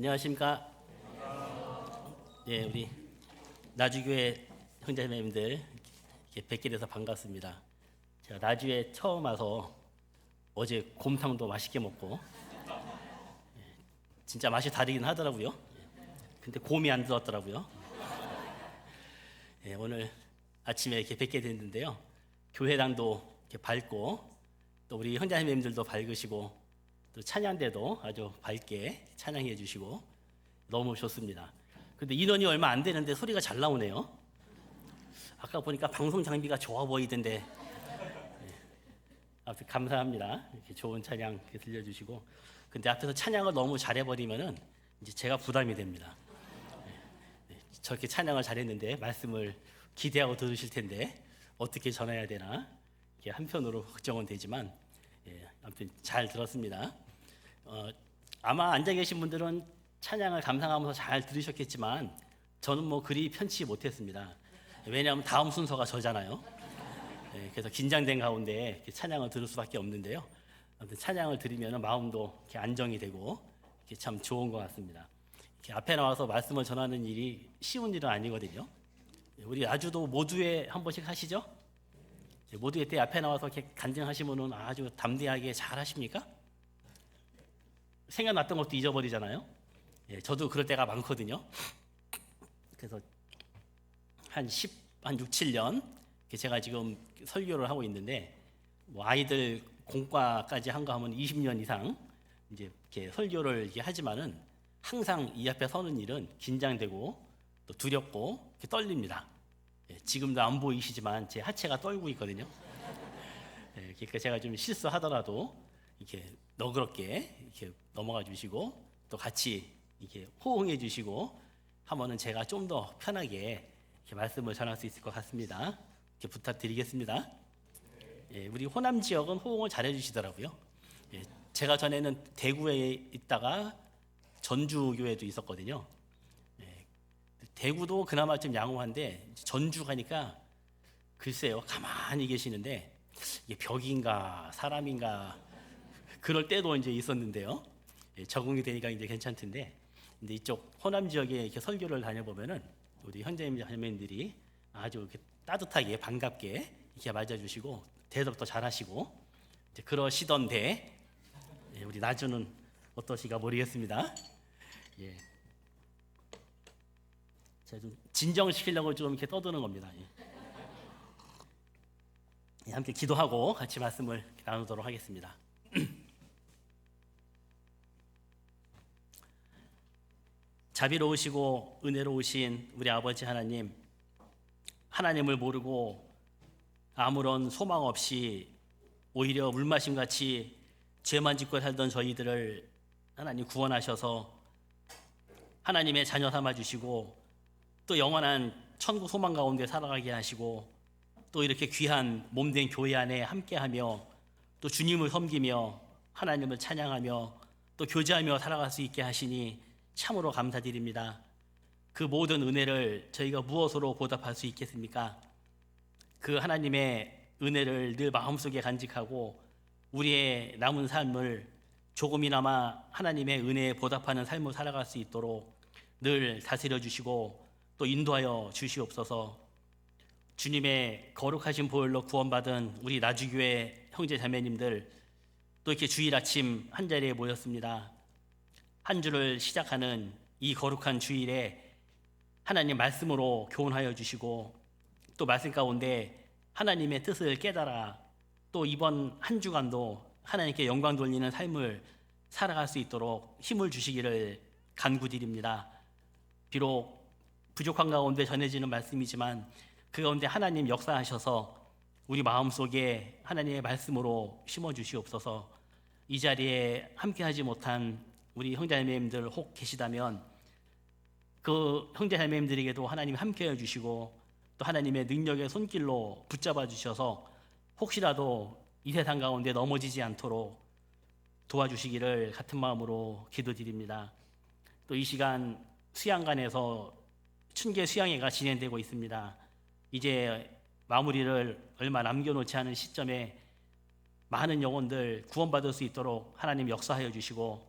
안녕하십니까? 예, 우리 나주교회 형제자매님들 뵙게 돼서 반갑습니다. 제가 나주에 처음 와서 어제 곰탕도 맛있게 먹고 진짜 맛이 다르긴 하더라고요. 근데 곰이 안 들었더라고요. 예, 오늘 아침에 이렇게 뵙게 됐는데요. 교회당도 이렇게 밝고 또 우리 형제자매님들도 밝으시고 또 찬양대도 아주 밝게 찬양해 주시고 너무 좋습니다. 근데 인원이 얼마 안 되는데 소리가 잘 나오네요. 아까 보니까 방송 장비가 좋아 보이던데 아무튼 감사합니다. 이렇게 좋은 찬양 이렇게 들려주시고 근데 앞에서 찬양을 너무 잘해버리면은 이제 제가 부담이 됩니다. 저렇게 찬양을 잘했는데 말씀을 기대하고 들으실 텐데 어떻게 전해야 되나 이게 한편으로 걱정은 되지만 아무튼 잘 들었습니다. 아마 앉아 계신 분들은 찬양을 감상하면서 잘 들으셨겠지만 저는 뭐 그리 편치 못했습니다. 왜냐하면 다음 순서가 저잖아요. 그래서 긴장된 가운데 찬양을 들을 수밖에 없는데요. 아무튼 찬양을 들으면 마음도 이렇게 안정이 되고 이렇게 참 좋은 것 같습니다. 이렇게 앞에 나와서 말씀을 전하는 일이 쉬운 일은 아니거든요. 우리 아주도 모두에 한 번씩 하시죠? 모두회 때 앞에 나와서 이렇게 간증하시면은 아주 담대하게 잘 하십니까? 생각났던 것도 잊어버리잖아요. 저도 그럴 때가 많거든요. 그래서 한 6, 7년 제가 지금 설교를 하고 있는데 뭐 아이들 공과까지 한 거 하면 20년 이상 이제 이렇게 설교를 이렇게 하지만은 항상 이 앞에 서는 일은 긴장되고 또 두렵고 이렇게 떨립니다. 지금도 안 보이시지만 제 하체가 떨고 있거든요. 그러니까 제가 좀 실수하더라도 이렇게 너그럽게 이렇게 넘어가 주시고 또 같이 이렇게 호응해 주시고 하면은 제가 좀 더 편하게 이렇게 말씀을 전할 수 있을 것 같습니다. 이렇게 부탁드리겠습니다. 우리 호남 지역은 호응을 잘해 주시더라고요. 제가 전에는 대구에 있다가 전주교회도 있었거든요. 대구도 그나마 좀 양호한데 전주 가니까 글쎄요 가만히 계시는데 이게 벽인가 사람인가 그럴 때도 이제 있었는데요. 적응이 되니까 이제 괜찮던데 근데 이쪽 호남 지역에 이렇게 설교를 다녀보면은 우리 현재자매님들이 아주 이렇게 따뜻하게 반갑게 이렇게 맞아주시고 대답도 잘하시고 이제 그러시던데 우리 나주는 어떠시가 모르겠습니다. 제가 좀 진정시키려고 좀 이렇게 떠드는 겁니다. 함께 기도하고 같이 말씀을 나누도록 하겠습니다. 자비로우시고 은혜로우신 우리 아버지 하나님, 하나님을 모르고 아무런 소망 없이 오히려 물마심같이 죄만 짓고 살던 저희들을 하나님 구원하셔서 하나님의 자녀 삼아주시고 또 영원한 천국 소망 가운데 살아가게 하시고 또 이렇게 귀한 몸된 교회 안에 함께하며 또 주님을 섬기며 하나님을 찬양하며 또 교제하며 살아갈 수 있게 하시니 참으로 감사드립니다. 그 모든 은혜를 저희가 무엇으로 보답할 수 있겠습니까? 그 하나님의 은혜를 늘 마음속에 간직하고 우리의 남은 삶을 조금이나마 하나님의 은혜에 보답하는 삶을 살아갈 수 있도록 늘 다스려 주시고 또 인도하여 주시옵소서. 주님의 거룩하신 보혈로 구원받은 우리 나주교회 형제 자매님들 또 이렇게 주일 아침 한자리에 모였습니다. 한 주를 시작하는 이 거룩한 주일에 하나님 말씀으로 교훈하여 주시고 또 말씀 가운데 하나님의 뜻을 깨달아 또 이번 한 주간도 하나님께 영광 돌리는 삶을 살아갈 수 있도록 힘을 주시기를 간구드립니다. 비록 부족한 가운데 전해지는 말씀이지만 그 가운데 하나님 역사하셔서 우리 마음속에 하나님의 말씀으로 심어주시옵소서. 이 자리에 함께하지 못한 우리 형제자매님들 혹 계시다면 그 형제자매님들에게도 하나님 함께해 주시고 또 하나님의 능력의 손길로 붙잡아 주셔서 혹시라도 이 세상 가운데 넘어지지 않도록 도와주시기를 같은 마음으로 기도드립니다. 또 이 시간 수양관에서 춘계 수양회가 진행되고 있습니다. 이제 마무리를 얼마 남겨놓지 않은 시점에 많은 영혼들 구원받을 수 있도록 하나님 역사하여 주시고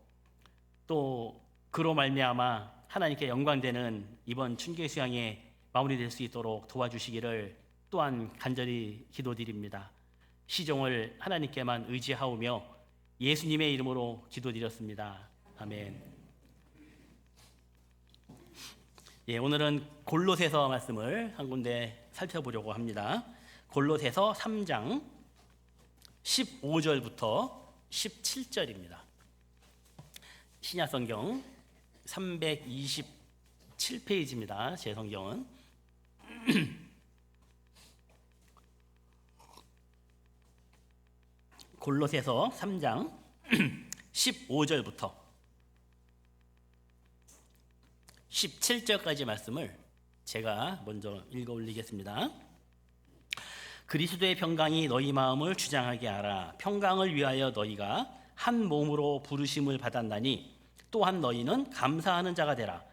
또 그로 말미암아 하나님께 영광되는 이번 춘계 수양에 마무리될 수 있도록 도와주시기를 또한 간절히 기도드립니다. 시종을 하나님께만 의지하오며 예수님의 이름으로 기도드렸습니다. 아멘. 예, 오늘은 골로새서 말씀을 한 군데 살펴보려고 합니다. 골로새서 3장 15절부터 17절입니다. 신약성경 327페이지입니다. 제 성경은. 골로새서 3장 15절부터 17절까지 말씀을 제가 먼저 읽어 올리겠습니다. 그리스도의 평강이 너희 마음을 주장하게 하라. 평강을 위하여 너희가 한 몸으로 부르심을 받았나니 또한 너희는 감사하는 자가 되라.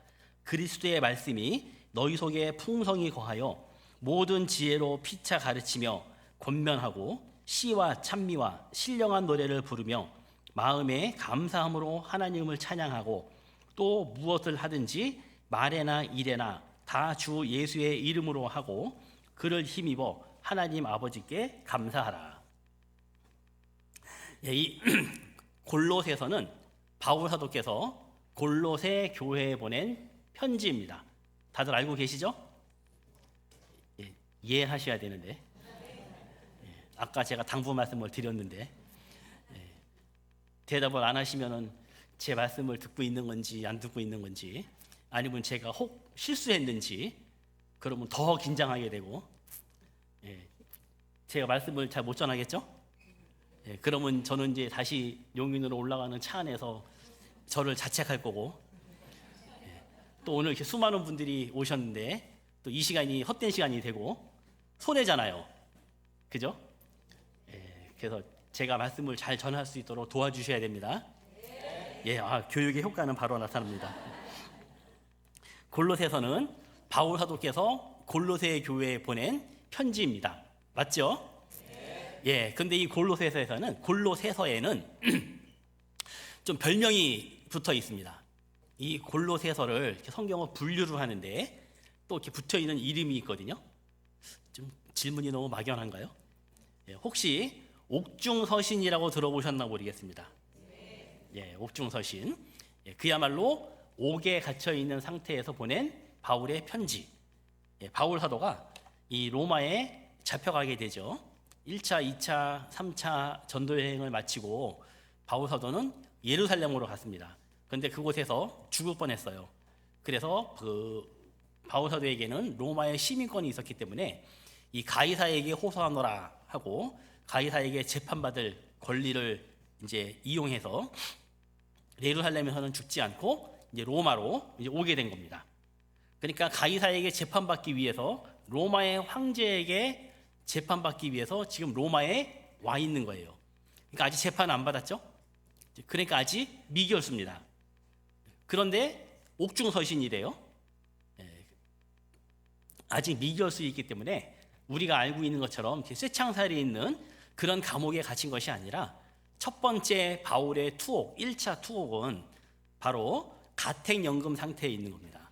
그리스도의 말씀이 너희 속에 풍성히 거하여 모든 지혜로 피차 가르치며 권면하고 시와 찬미와 신령한 노래를 부르며 마음에 감사함으로 하나님을 찬양하고 또 무엇을 하든지 말에나 일에나 다 주 예수의 이름으로 하고 그를 힘입어 하나님 아버지께 감사하라. 이 골로새서는 바울 사도께서 골로새 교회에 보낸 편지입니다. 다들 알고 계시죠? 이해하셔야 되는데 아까 제가 당부 말씀을 드렸는데 대답을 안 하시면은 제 말씀을 듣고 있는 건지 안 듣고 있는 건지 아니면 제가 혹 실수했는지 그러면 더 긴장하게 되고 제가 말씀을 잘 못 전하겠죠? 그러면 저는 이제 다시 용인으로 올라가는 차 안에서 저를 자책할 거고 또 오늘 이렇게 수많은 분들이 오셨는데 또 이 시간이 헛된 시간이 되고 손해잖아요. 그죠? 그래서 제가 말씀을 잘 전할 수 있도록 도와주셔야 됩니다. 교육의 효과는 바로 나타납니다. 골로새서는 바울 사도께서 골로새 교회에 보낸 편지입니다. 맞죠? 근데 이 골로새서에는 좀 별명이 붙어 있습니다. 이 골로새서를 이렇게 성경을 분류를 하는데 또 이렇게 붙어 있는 이름이 있거든요. 좀 질문이 너무 막연한가요? 혹시 옥중서신이라고 들어보셨나 모르겠습니다. 옥중서신. 그야말로 옥에 갇혀 있는 상태에서 보낸 바울의 편지. 바울 사도가 이 로마에 잡혀가게 되죠. 1차, 2차, 3차 전도 여행을 마치고 바울 사도는 예루살렘으로 갔습니다. 그런데 그곳에서 죽을 뻔했어요. 그래서 그 바울 사도에게는 로마의 시민권이 있었기 때문에 이 가이사에게 호소하노라 하고 가이사에게 재판받을 권리를 이제 이용해서 예루살렘에서는 죽지 않고 이제 로마로 이제 오게 된 겁니다. 그러니까 가이사에게 재판받기 위해서 로마의 황제에게 재판받기 위해서 지금 로마에 와 있는 거예요. 그러니까 아직 재판 안 받았죠? 그러니까 아직 미결수입니다. 그런데 옥중서신이래요. 아직 미결수이기 때문에 우리가 알고 있는 것처럼 쇠창살이 있는 그런 감옥에 갇힌 것이 아니라 첫 번째 바울의 투옥, 1차 투옥은 바로 가택연금 상태에 있는 겁니다.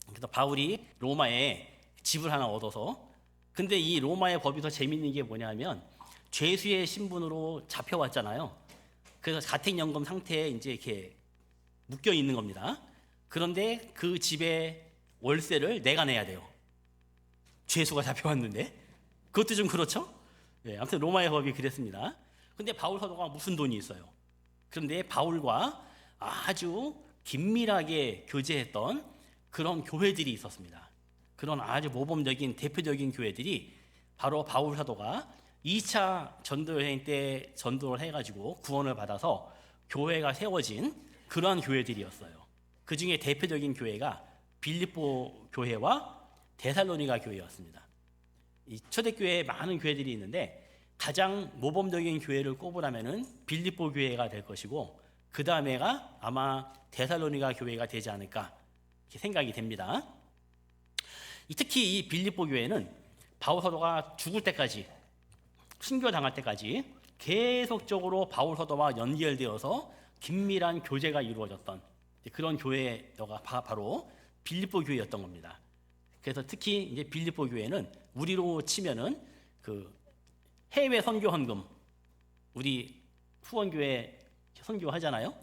그래서 바울이 로마에 집을 하나 얻어서 근데 이 로마의 법이 더 재밌는 게 뭐냐면 죄수의 신분으로 잡혀왔잖아요. 그래서 가택연금 상태에 이제 이렇게 묶여 있는 겁니다. 그런데 그 집의 월세를 내가 내야 돼요. 죄수가 잡혀왔는데 그것도 좀 그렇죠? 아무튼 로마의 법이 그랬습니다. 근데 바울 사도가 무슨 돈이 있어요? 그런데 바울과 아주 긴밀하게 교제했던 그런 교회들이 있었습니다. 그런 아주 모범적인 대표적인 교회들이 바로 바울 사도가 2차 전도여행 때 전도를 해가지고 구원을 받아서 교회가 세워진 그러한 교회들이었어요. 그 중에 대표적인 교회가 빌립보 교회와 데살로니가 교회였습니다. 이 초대교회에 많은 교회들이 있는데 가장 모범적인 교회를 꼽으라면은 빌립보 교회가 될 것이고 그 다음에가 아마 데살로니가 교회가 되지 않을까 이렇게 생각이 됩니다. 특히 이 빌립보 교회는 바울 사도가 죽을 때까지 순교당할 때까지 계속적으로 바울 사도와 연결되어서 긴밀한 교제가 이루어졌던 그런 교회가 바로 빌립보 교회였던 겁니다. 그래서 특히 이제 빌립보 교회는 우리로 치면은 그 해외 선교 헌금, 우리 후원교회 선교하잖아요.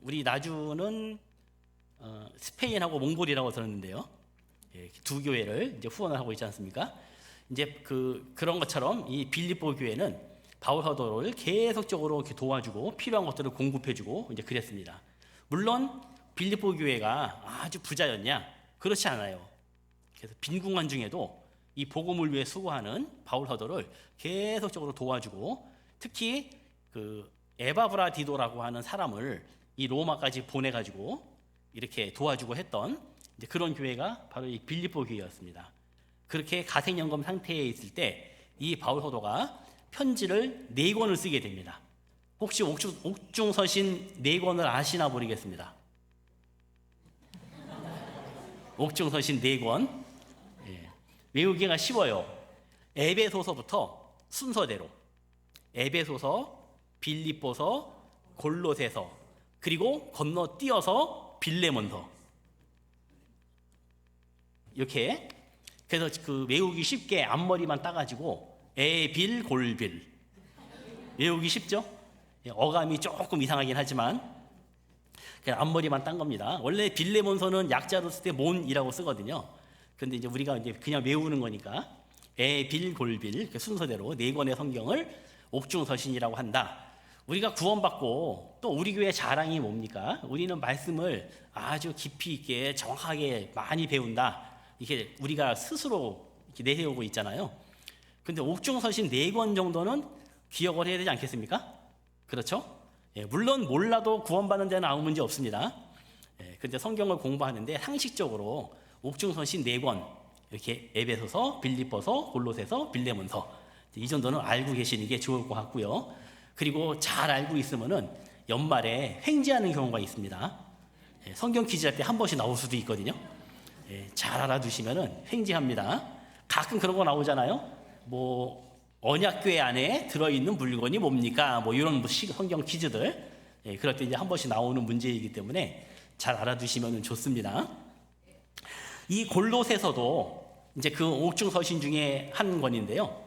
우리 나주는 스페인하고 몽골이라고 들었는데요. 예, 두 교회를 이제 후원을 하고 있지 않습니까? 이제 그런 것처럼 이 빌립보 교회는 바울 사도를 계속적으로 이렇게 도와주고 필요한 것들을 공급해주고 이제 그랬습니다. 물론 빌립보 교회가 아주 부자였냐? 그렇지 않아요. 그래서 빈궁한 중에도 이 복음을 위해 수고하는 바울 사도를 계속적으로 도와주고, 특히 그 에바브라디도라고 하는 사람을 이 로마까지 보내가지고 이렇게 도와주고 했던 이제 그런 교회가 바로 이 빌립보 교회였습니다. 그렇게 가택연금 상태에 있을 때 이 바울 사도가 편지를 4권을 쓰게 됩니다. 혹시 옥중서신 4권을 아시나 모르겠습니다. 옥중서신 4권. 예. 외우기가 쉬워요. 에베소서부터 순서대로 에베소서, 빌립보서, 골로새서, 그리고 건너뛰어서 빌레몬서, 이렇게. 그래서 그 외우기 쉽게 앞머리만 따가지고 에빌 골빌 외우기 쉽죠? 어감이 조금 이상하긴 하지만 그냥 앞머리만 딴 겁니다. 원래 빌레몬서는 약자로 쓸 때 몬이라고 쓰거든요. 근데 이제 우리가 이제 그냥 외우는 거니까 에빌 골빌 그 순서대로 4권의 성경을 옥중서신이라고 한다. 우리가 구원받고 또 우리 교회 자랑이 뭡니까? 우리는 말씀을 아주 깊이 있게 정확하게 많이 배운다. 이게 우리가 스스로 이렇게 내세우고 있잖아요. 근데 옥중서신 4권 정도는 기억을 해야 되지 않겠습니까? 그렇죠? 예, 물론 몰라도 구원받는 데는 아무 문제 없습니다. 예, 근데 성경을 공부하는데 상식적으로 옥중서신 4권, 이렇게 에베소서, 빌립보서, 골로새서, 빌레몬서, 이 정도는 알고 계시는 게 좋을 것 같고요. 그리고 잘 알고 있으면은 연말에 횡재하는 경우가 있습니다. 예, 성경 퀴즈 할 때 한 번씩 나올 수도 있거든요. 예, 잘 알아두시면은 횡재합니다. 가끔 그런 거 나오잖아요. 뭐 언약궤 안에 들어있는 물건이 뭡니까? 뭐 이런 성경 퀴즈들. 예, 그럴 때 이제 한 번씩 나오는 문제이기 때문에 잘 알아두시면 좋습니다. 이 골로새서도 이제 그 옥중서신 중에 한 권인데요.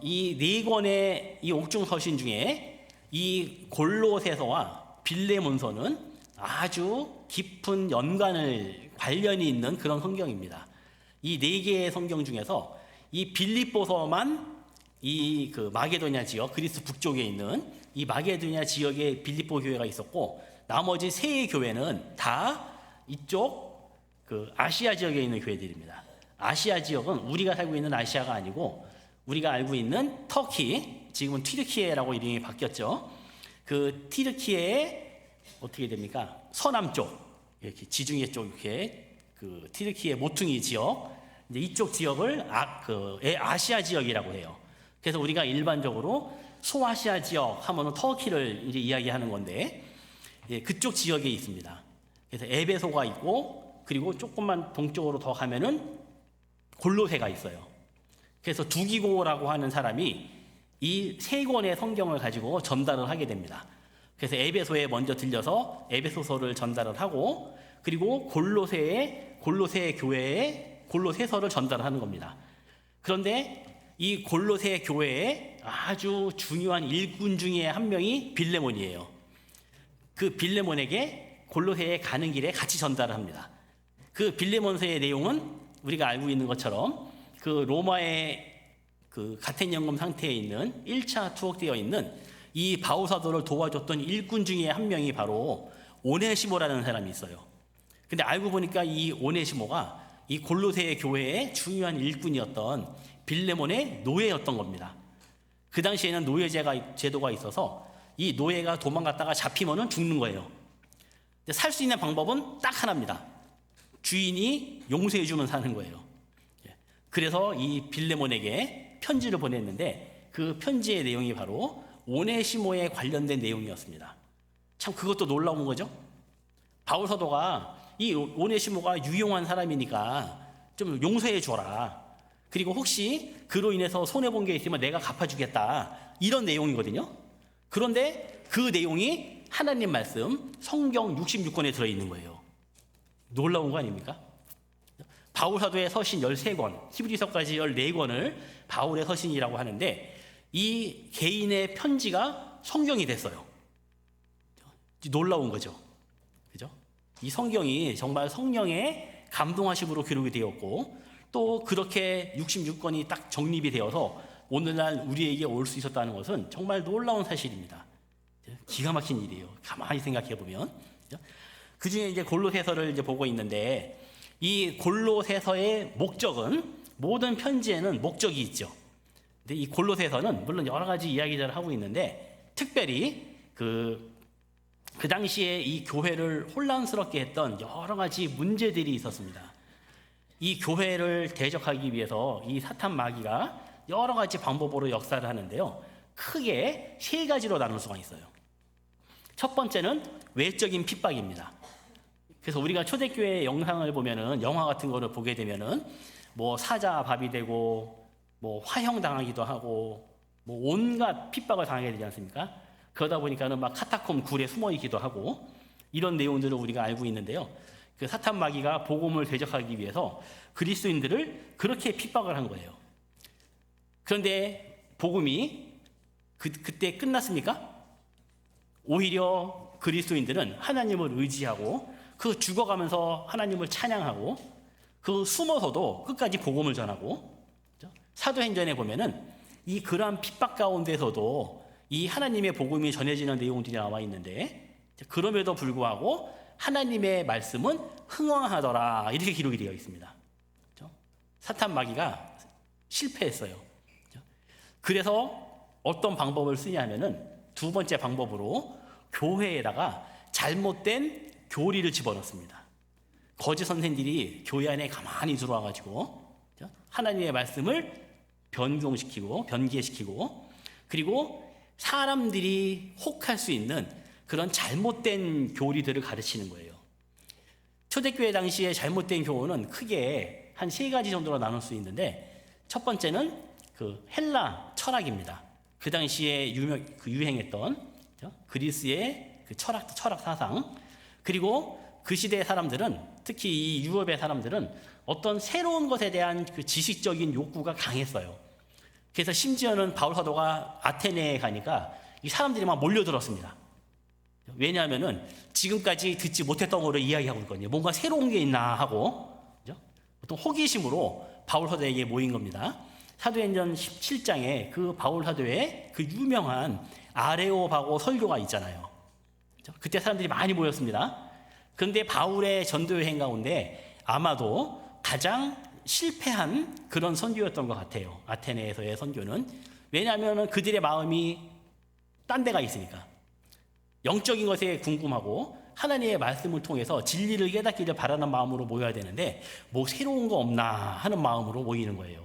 이 4권의 이 옥중서신 중에 이 골로새서와 빌레몬서는 아주 깊은 관련이 있는 그런 성경입니다. 이 4개의 성경 중에서 이 빌립보서만 이 그 마게도냐 지역, 그리스 북쪽에 있는 이 마게도냐 지역에 빌립보 교회가 있었고, 나머지 3 교회는 다 이쪽 그 아시아 지역에 있는 교회들입니다. 아시아 지역은 우리가 살고 있는 아시아가 아니고 우리가 알고 있는 터키, 지금은 튀르키예라고 이름이 바뀌었죠. 그 튀르키예의 어떻게 됩니까? 서남쪽, 이렇게 지중해 쪽, 이렇게 그 튀르키예 모퉁이 지역, 이제 이쪽 지역을 아시아 지역이라고 해요. 그래서 우리가 일반적으로 소아시아 지역 하면은 터키를 이제 이야기하는 건데, 예, 그쪽 지역에 있습니다. 그래서 에베소가 있고, 그리고 조금만 동쪽으로 더 가면은 골로새가 있어요. 그래서 두기고라고 하는 사람이 이 3권의 성경을 가지고 전달을 하게 됩니다. 그래서 에베소에 먼저 들려서 에베소서를 전달을 하고, 그리고 골로새 교회에 골로새서를 전달을 하는 겁니다. 그런데 이 골로새 교회에 아주 중요한 일꾼 중에 한 명이 빌레몬이에요. 그 빌레몬에게 골로새에 가는 길에 같이 전달을 합니다. 그 빌레몬서의 내용은 우리가 알고 있는 것처럼 그 로마의 그 가택연금 상태에 있는 1차 투옥되어 있는 이 바울 사도를 도와줬던 일꾼 중에 한 명이 바로 오네시모라는 사람이 있어요. 근데 알고 보니까 이 오네시모가 이 골로새 교회의 중요한 일꾼이었던 빌레몬의 노예였던 겁니다. 그 당시에는 노예 제도가 있어서 이 노예가 도망갔다가 잡히면은 죽는 거예요. 살 수 있는 방법은 딱 하나입니다. 주인이 용서해주면 사는 거예요. 그래서 이 빌레몬에게 편지를 보냈는데 그 편지의 내용이 바로 오네시모에 관련된 내용이었습니다. 참 그것도 놀라운 거죠. 바울 사도가 이 오네시모가 유용한 사람이니까 좀 용서해 줘라. 그리고 혹시 그로 인해서 손해본 게 있으면 내가 갚아주겠다. 이런 내용이거든요. 그런데 그 내용이 하나님 말씀 성경 66권에 들어있는 거예요. 놀라운 거 아닙니까? 바울 사도의 서신 13권, 히브리서까지 14권을 바울의 서신이라고 하는데 이 개인의 편지가 성경이 됐어요. 놀라운 거죠. 그죠? 이 성경이 정말 성령의 감동하심으로 기록이 되었고 또 그렇게 66권이 딱 정립이 되어서 오늘날 우리에게 올 수 있었다는 것은 정말 놀라운 사실입니다. 기가 막힌 일이에요. 가만히 생각해 보면. 그 중에 이제 골로새서를 이제 보고 있는데 이 골로새서의 목적은 모든 편지에는 목적이 있죠. 근데 이 골로새서는 물론 여러 가지 이야기들을 하고 있는데 특별히 그 당시에 이 교회를 혼란스럽게 했던 여러 가지 문제들이 있었습니다. 이 교회를 대적하기 위해서 이 사탄 마귀가 여러 가지 방법으로 역사를 하는데요. 크게 세 가지로 나눌 수가 있어요. 첫 번째는 외적인 핍박입니다. 그래서 우리가 초대교회 영상을 보면은 영화 같은 거를 보게 되면은 뭐 사자 밥이 되고 뭐 화형 당하기도 하고 뭐 온갖 핍박을 당하게 되지 않습니까? 그러다 보니까는 막 카타콤 굴에 숨어 있기도 하고 이런 내용들을 우리가 알고 있는데요. 그 사탄 마귀가 복음을 대적하기 위해서 그리스도인들을 그렇게 핍박을 한 거예요. 그런데 복음이 그때 끝났습니까? 오히려 그리스도인들은 하나님을 의지하고 그 죽어가면서 하나님을 찬양하고 그 숨어서도 끝까지 복음을 전하고 사도행전에 보면은 이 그러한 핍박 가운데서도 이 하나님의 복음이 전해지는 내용들이 나와 있는데 그럼에도 불구하고 하나님의 말씀은 흥왕하더라 이렇게 기록이 되어 있습니다. 사탄 마귀가 실패했어요. 그래서 어떤 방법을 쓰냐면은 두 번째 방법으로 교회에다가 잘못된 교리를 집어넣습니다. 거짓 선생들이 교회 안에 가만히 들어와가지고 하나님의 말씀을 변개시키고 그리고 사람들이 혹할 수 있는 그런 잘못된 교리들을 가르치는 거예요. 초대교회 당시에 잘못된 교훈은 크게 한 세 가지 정도로 나눌 수 있는데 첫 번째는 그 헬라 철학입니다. 그 당시에 유행했던 그리스의 그 철학 사상 그리고 그 시대의 사람들은 특히 이 유럽의 사람들은 어떤 새로운 것에 대한 그 지식적인 욕구가 강했어요. 그래서 심지어는 바울 사도가 아테네에 가니까 이 사람들이 막 몰려들었습니다. 왜냐하면은 지금까지 듣지 못했던 거를 이야기하고 있거든요. 뭔가 새로운 게 있나 하고 어떤 호기심으로 바울 사도에게 모인 겁니다. 사도행전 17장에 그 바울 사도의 그 유명한 아레오바고 설교가 있잖아요. 그때 사람들이 많이 모였습니다. 그런데 바울의 전도 여행 가운데 아마도 가장 실패한 그런 선교였던 것 같아요. 아테네에서의 선교는. 왜냐하면 그들의 마음이 딴 데가 있으니까. 영적인 것에 궁금하고 하나님의 말씀을 통해서 진리를 깨닫기를 바라는 마음으로 모여야 되는데 뭐 새로운 거 없나 하는 마음으로 모이는 거예요.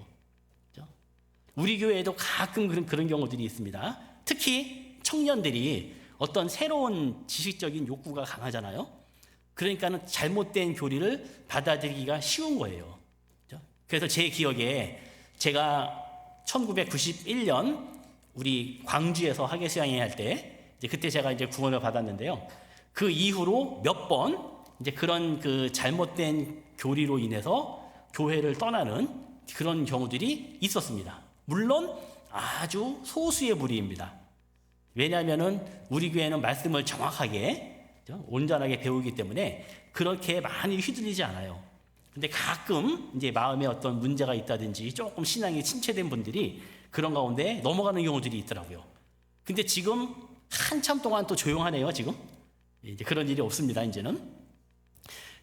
우리 교회에도 가끔 그런 경우들이 있습니다. 특히 청년들이 어떤 새로운 지식적인 욕구가 강하잖아요. 그러니까는 잘못된 교리를 받아들이기가 쉬운 거예요. 그래서 제 기억에 제가 1991년 우리 광주에서 학예 수양회 할 때 그때 제가 이제 구원을 받았는데요. 그 이후로 몇 번 이제 그런 그 잘못된 교리로 인해서 교회를 떠나는 그런 경우들이 있었습니다. 물론 아주 소수의 무리입니다. 왜냐하면은 우리 교회는 말씀을 정확하게 온전하게 배우기 때문에 그렇게 많이 휘둘리지 않아요. 근데 가끔 이제 마음에 어떤 문제가 있다든지 조금 신앙이 침체된 분들이 그런 가운데 넘어가는 경우들이 있더라고요. 근데 지금 한참 동안 또 조용하네요, 지금. 이제 그런 일이 없습니다, 이제는.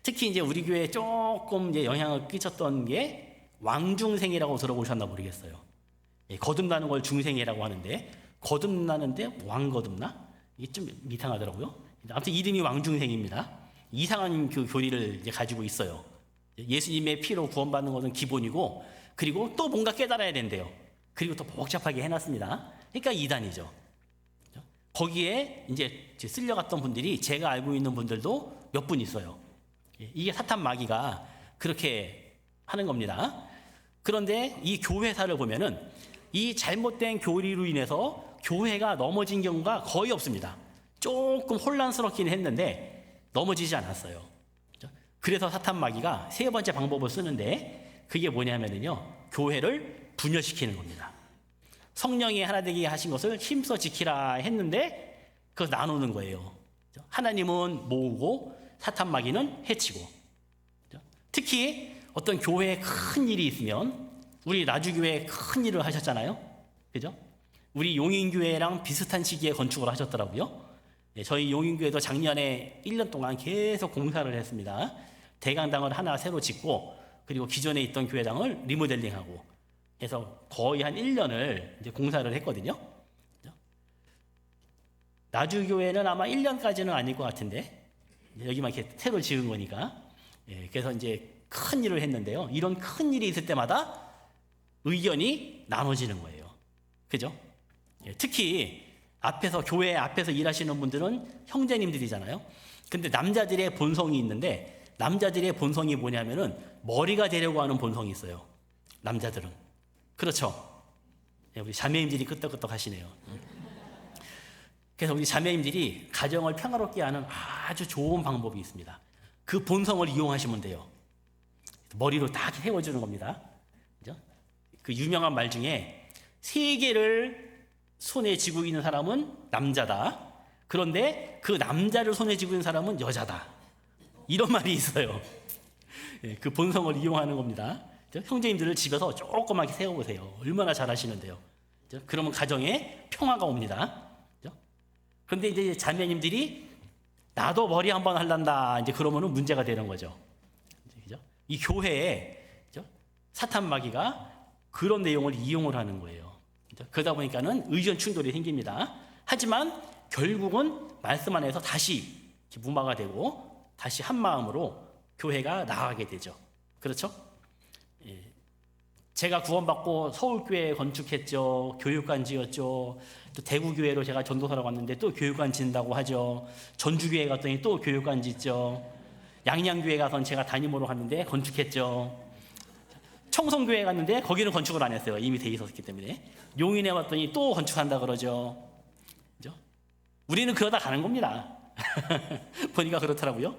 특히 이제 우리 교회에 조금 이제 영향을 끼쳤던 게 왕중생이라고 들어보셨나 모르겠어요. 거듭나는 걸 중생이라고 하는데 거듭나는데 왕거듭나? 이게 좀 이상하더라고요. 아무튼 이름이 왕중생입니다. 이상한 그 교리를 이제 가지고 있어요. 예수님의 피로 구원받는 것은 기본이고 그리고 또 뭔가 깨달아야 된대요. 그리고 또 복잡하게 해놨습니다. 그러니까 이단이죠. 거기에 이제 쓸려갔던 분들이 제가 알고 있는 분들도 몇 분 있어요. 이게 사탄 마귀가 그렇게 하는 겁니다. 그런데 이 교회사를 보면은 이 잘못된 교리로 인해서 교회가 넘어진 경우가 거의 없습니다. 조금 혼란스럽긴 했는데 넘어지지 않았어요. 그래서 사탄 마귀가 세 번째 방법을 쓰는데 그게 뭐냐면요, 교회를 분열시키는 겁니다. 성령이 하나 되게 하신 것을 힘써 지키라 했는데 그걸 나누는 거예요. 하나님은 모으고 사탄 마귀는 해치고. 특히 어떤 교회에 큰 일이 있으면, 우리 나주교회에 큰 일을 하셨잖아요. 그죠? 우리 용인교회랑 비슷한 시기에 건축을 하셨더라고요. 저희 용인교회도 작년에 1년 동안 계속 공사를 했습니다. 대강당을 하나 새로 짓고, 그리고 기존에 있던 교회당을 리모델링하고 해서 거의 한 1년을 이제 공사를 했거든요. 나주교회는 아마 1년까지는 아닐 것 같은데, 여기만 이렇게 새로 지은 거니까. 그래서 이제 큰 일을 했는데요. 이런 큰 일이 있을 때마다 의견이 나눠지는 거예요. 그죠? 특히 교회 앞에서 일하시는 분들은 형제님들이잖아요. 근데 남자들의 본성이 있는데, 남자들의 본성이 뭐냐면은 머리가 되려고 하는 본성이 있어요. 남자들은. 그렇죠? 우리 자매님들이 끄떡끄떡 하시네요. 그래서 우리 자매님들이 가정을 평화롭게 하는 아주 좋은 방법이 있습니다. 그 본성을 이용하시면 돼요. 머리로 딱 세워주는 겁니다. 그죠? 그 유명한 말 중에 세 개를 손에 쥐고 있는 사람은 남자다. 그런데 그 남자를 손에 쥐고 있는 사람은 여자다. 이런 말이 있어요. 그 본성을 이용하는 겁니다. 형제님들을 집에서 조그맣게 세워보세요. 얼마나 잘하시는데요. 그러면 가정에 평화가 옵니다. 그런데 이제 자매님들이 나도 머리 한번 할란다, 이제 그러면은 문제가 되는 거죠. 이 교회에 사탄 마귀가 그런 내용을 이용을 하는 거예요. 그러다 보니까는 의견 충돌이 생깁니다. 하지만 결국은 말씀 안에서 다시 무마가 되고 다시 한 마음으로 교회가 나아가게 되죠. 그렇죠? 제가 구원받고 서울교회 건축했죠. 교육관 지었죠. 또 대구교회로 제가 전도사로 왔는데 또 교육관 짓는다고 하죠. 전주교회 갔더니 또 교육관 짓죠. 양양교회 가서 제가 담임으로 갔는데 건축했죠. 청송교회 갔는데 거기는 건축을 안 했어요. 이미 돼 있었기 때문에. 용인에 왔더니 또 건축한다 그러죠. 그죠? 우리는 그러다 가는 겁니다. 보니까 그렇더라고요.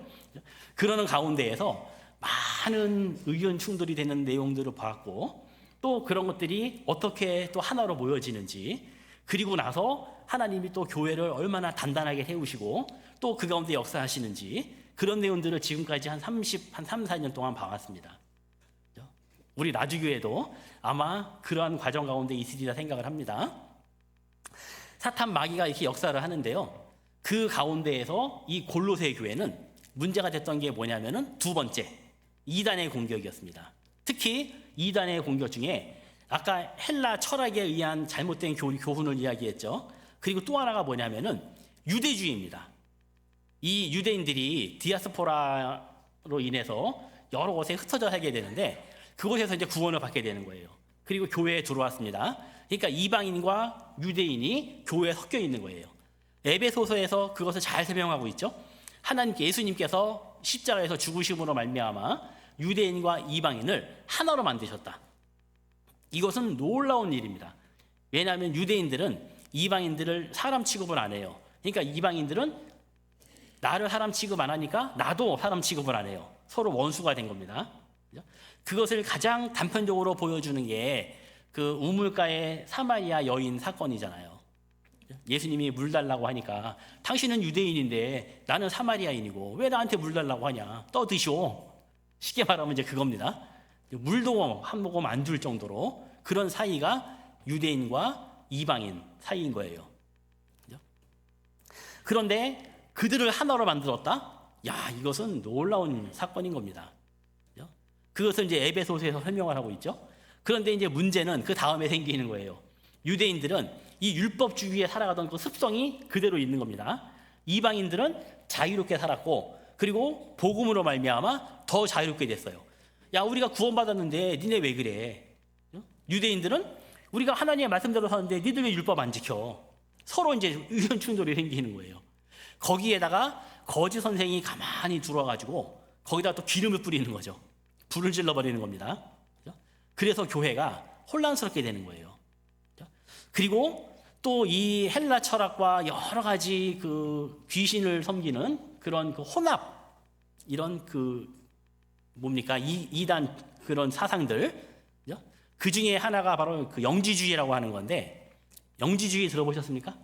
그러는 가운데에서 많은 의견 충돌이 되는 내용들을 봤고, 또 그런 것들이 어떻게 또 하나로 모여지는지, 그리고 나서 하나님이 또 교회를 얼마나 단단하게 세우시고 또 그 가운데 역사하시는지, 그런 내용들을 지금까지 한 3, 4년 동안 봐왔습니다. 우리 나주교회도 아마 그러한 과정 가운데 있으리라 생각을 합니다. 사탄 마귀가 이렇게 역사를 하는데요. 그 가운데에서 이 골로새 교회는 문제가 됐던 게 뭐냐면은 두 번째, 이단의 공격이었습니다. 특히 이단의 공격 중에 아까 헬라 철학에 의한 잘못된 교훈을 이야기했죠. 그리고 또 하나가 뭐냐면은 유대주의입니다. 이 유대인들이 디아스포라로 인해서 여러 곳에 흩어져 살게 되는데 그곳에서 이제 구원을 받게 되는 거예요. 그리고 교회에 들어왔습니다. 그러니까 이방인과 유대인이 교회에 섞여 있는 거예요. 에베소서에서 그것을 잘 설명하고 있죠. 예수님께서 십자가에서 죽으심으로 말미암아 유대인과 이방인을 하나로 만드셨다. 이것은 놀라운 일입니다. 왜냐하면 유대인들은 이방인들을 사람 취급을 안 해요. 그러니까 이방인들은 나를 사람 취급 안 하니까 나도 사람 취급을 안 해요. 서로 원수가 된 겁니다. 그것을 가장 단편적으로 보여주는 게 그 우물가의 사마리아 여인 사건이잖아요. 예수님이 물 달라고 하니까 당신은 유대인인데 나는 사마리아인이고 왜 나한테 물 달라고 하냐, 떠드시오. 쉽게 말하면 이제 그겁니다. 물도 한 모금 안 줄 정도로 그런 사이가 유대인과 이방인 사이인 거예요. 그런데 그들을 하나로 만들었다? 야, 이것은 놀라운 사건인 겁니다. 그것을 이제 에베소서에서 설명을 하고 있죠. 그런데 이제 문제는 그 다음에 생기는 거예요. 유대인들은 이 율법주의에 살아가던 그 습성이 그대로 있는 겁니다. 이방인들은 자유롭게 살았고, 그리고 복음으로 말미암아 더 자유롭게 됐어요. 야, 우리가 구원받았는데 니네 왜 그래? 유대인들은 우리가 하나님의 말씀대로 사는데 니들 왜 율법 안 지켜? 서로 이제 의견 충돌이 생기는 거예요. 거기에다가 거짓 선생이 가만히 들어와가지고 거기다 또 기름을 뿌리는 거죠. 불을 질러버리는 겁니다. 그래서 교회가 혼란스럽게 되는 거예요. 그리고 또 이 헬라 철학과 여러 가지 그 귀신을 섬기는 그런 그 혼합, 이런 그 뭡니까 이단 그런 사상들, 그 중에 하나가 바로 그 영지주의라고 하는 건데, 영지주의 들어보셨습니까?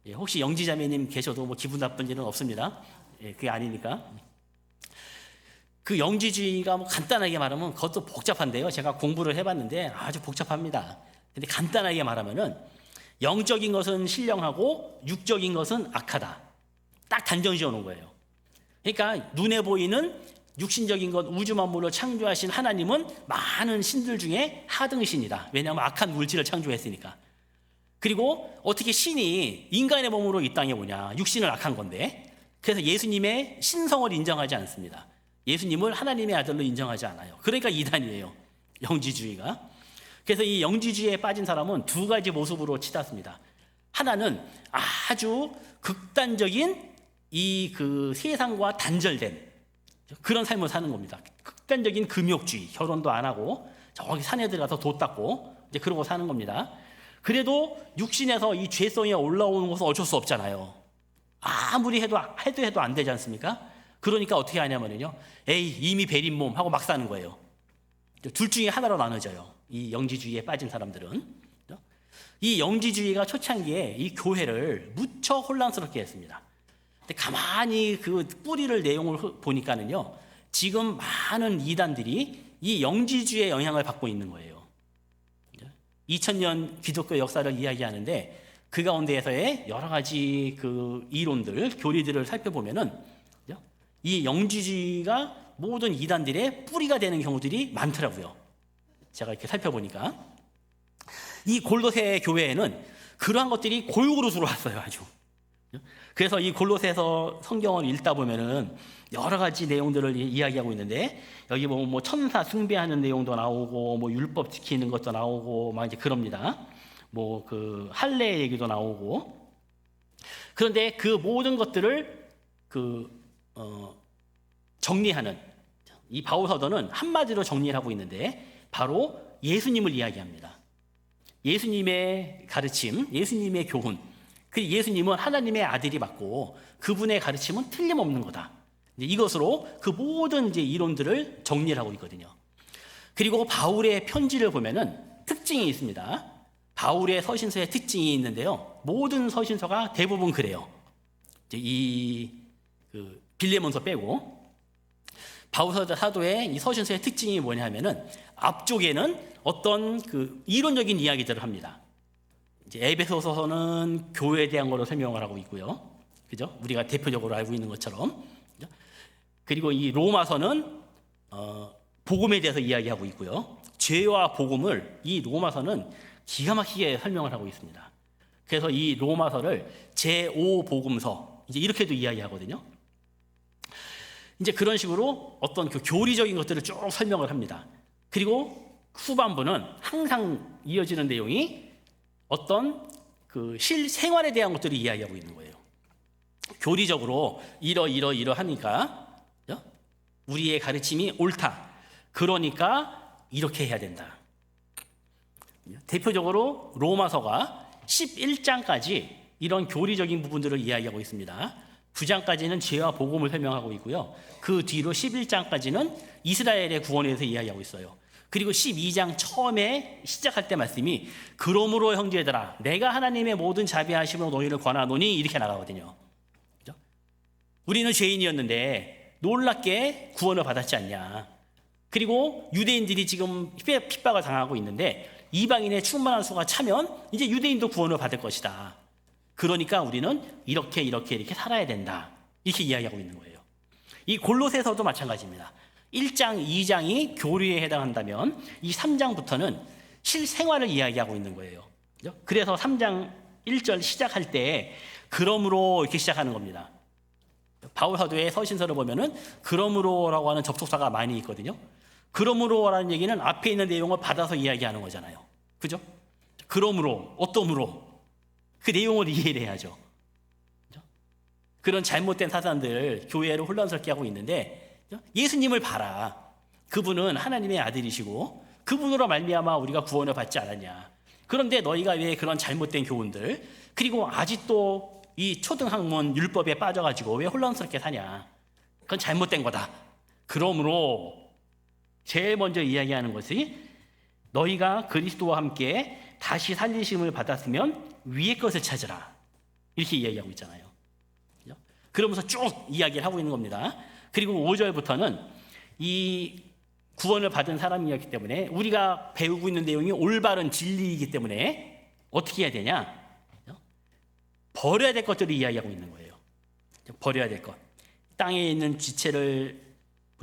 예, 혹시 영지자매님 계셔도 뭐 기분 나쁜 일은 없습니다. 예, 그게 아니니까. 그 영지주의가 뭐 간단하게 말하면 그것도 복잡한데요. 제가 공부를 해봤는데 아주 복잡합니다. 근데 간단하게 말하면은 영적인 것은 신령하고 육적인 것은 악하다. 딱 단정 지어 놓은 거예요. 그러니까 눈에 보이는 육신적인 것, 우주 만물을 창조하신 하나님은 많은 신들 중에 하등신이다. 왜냐하면 악한 물질을 창조했으니까. 그리고 어떻게 신이 인간의 몸으로 이 땅에 오냐? 육신을 악한 건데. 그래서 예수님의 신성을 인정하지 않습니다. 예수님을 하나님의 아들로 인정하지 않아요. 그러니까 이단이에요. 영지주의가. 그래서 이 영지주의에 빠진 사람은 두 가지 모습으로 치닫습니다. 하나는 아주 극단적인 이 그 세상과 단절된 그런 삶을 사는 겁니다. 극단적인 금욕주의, 결혼도 안 하고 저기 산에 들어가서 도 닦고 이제 그러고 사는 겁니다. 그래도 육신에서 이 죄성이 올라오는 것은 어쩔 수 없잖아요. 아무리 해도 안 되지 않습니까? 그러니까 어떻게 하냐면요, 에이 이미 베린 몸 하고 막 사는 거예요. 둘 중에 하나로 나눠져요. 이 영지주의에 빠진 사람들은. 이 영지주의가 초창기에 이 교회를 무척 혼란스럽게 했습니다. 근데 가만히 그 뿌리를 내용을 보니까는요, 지금 많은 이단들이 이 영지주의의 영향을 받고 있는 거예요. 2000년 기독교 역사를 이야기하는데 그 가운데에서의 여러 가지 그 이론들, 교리들을 살펴보면은 이 영지주의가 모든 이단들의 뿌리가 되는 경우들이 많더라고요. 제가 이렇게 살펴보니까 이 골로새 교회에는 그러한 것들이 골고루 들어왔어요, 아주. 그래서 이 골로새서 성경을 읽다 보면은 여러 가지 내용들을 이야기하고 있는데, 여기 보면 뭐 천사 숭배하는 내용도 나오고, 뭐 율법 지키는 것도 나오고, 막 이제 그럽니다. 뭐 그 할례 얘기도 나오고. 그런데 그 모든 것들을 정리하는 이 바울 사도는 한마디로 정리를 하고 있는데 바로 예수님을 이야기합니다. 예수님의 가르침, 예수님의 교훈. 그 예수님은 하나님의 아들이 맞고 그분의 가르침은 틀림없는 거다. 이것으로 그 모든 이제 이론들을 정리를 하고 있거든요. 그리고 바울의 편지를 보면은 특징이 있습니다. 바울의 서신서의 특징이 있는데요. 모든 서신서가 대부분 그래요. 이 빌레몬서 빼고. 바울 사도의 이 서신서의 특징이 뭐냐면은 앞쪽에는 어떤 그 이론적인 이야기들을 합니다. 이제 에베소서는 교회에 대한 걸로 설명을 하고 있고요. 그죠? 우리가 대표적으로 알고 있는 것처럼. 그죠? 그리고 이 로마서는 복음에 대해서 이야기하고 있고요. 죄와 복음을 이 로마서는 기가 막히게 설명을 하고 있습니다. 그래서 이 로마서를 제5복음서 이제 이렇게도 이야기하거든요. 이제 그런 식으로 어떤 그 교리적인 것들을 쭉 설명을 합니다. 그리고 후반부는 항상 이어지는 내용이 어떤 그 실생활에 대한 것들을 이야기하고 있는 거예요. 교리적으로 이러하니까 우리의 가르침이 옳다. 그러니까 이렇게 해야 된다. 대표적으로 로마서가 11장까지 이런 교리적인 부분들을 이야기하고 있습니다. 9장까지는 죄와 복음을 설명하고 있고요. 그 뒤로 11장까지는 이스라엘의 구원에 대해서 이야기하고 있어요. 그리고 12장 처음에 시작할 때 말씀이 그러므로 형제들아 내가 하나님의 모든 자비하심으로 너희를 권하노니 이렇게 나가거든요. 그죠? 우리는 죄인이었는데 놀랍게 구원을 받았지 않냐. 그리고 유대인들이 지금 핍박을 당하고 있는데 이방인의 충만한 수가 차면 이제 유대인도 구원을 받을 것이다. 그러니까 우리는 이렇게 살아야 된다. 이렇게 이야기하고 있는 거예요. 이 골로새서도 마찬가지입니다. 1장, 2장이 교리에 해당한다면 이 3장부터는 실생활을 이야기하고 있는 거예요. 그래서 3장 1절 시작할 때 그러므로 이렇게 시작하는 겁니다. 바울 사도의 서신서를 보면은 그러므로라고 하는 접속사가 많이 있거든요. 그러므로라는 얘기는 앞에 있는 내용을 받아서 이야기하는 거잖아요. 그죠? 그러므로, 어떠므로 그 내용을 이해를 해야죠. 그죠? 그런 잘못된 사상들 교회를 혼란스럽게 하고 있는데 예수님을 봐라. 그분은 하나님의 아들이시고 그분으로 말미암아 우리가 구원을 받지 않았냐. 그런데 너희가 왜 그런 잘못된 교훈들, 그리고 아직도 이 초등학문 율법에 빠져가지고 왜 혼란스럽게 사냐? 그건 잘못된 거다. 그러므로 제일 먼저 이야기하는 것이 너희가 그리스도와 함께 다시 살리심을 받았으면 위의 것을 찾으라. 이렇게 이야기하고 있잖아요. 그러면서 쭉 이야기를 하고 있는 겁니다. 그리고 5절부터는 이 구원을 받은 사람이었기 때문에 우리가 배우고 있는 내용이 올바른 진리이기 때문에 어떻게 해야 되냐? 버려야 될 것들을 이야기하고 있는 거예요. 버려야 될 것. 땅에 있는 지체를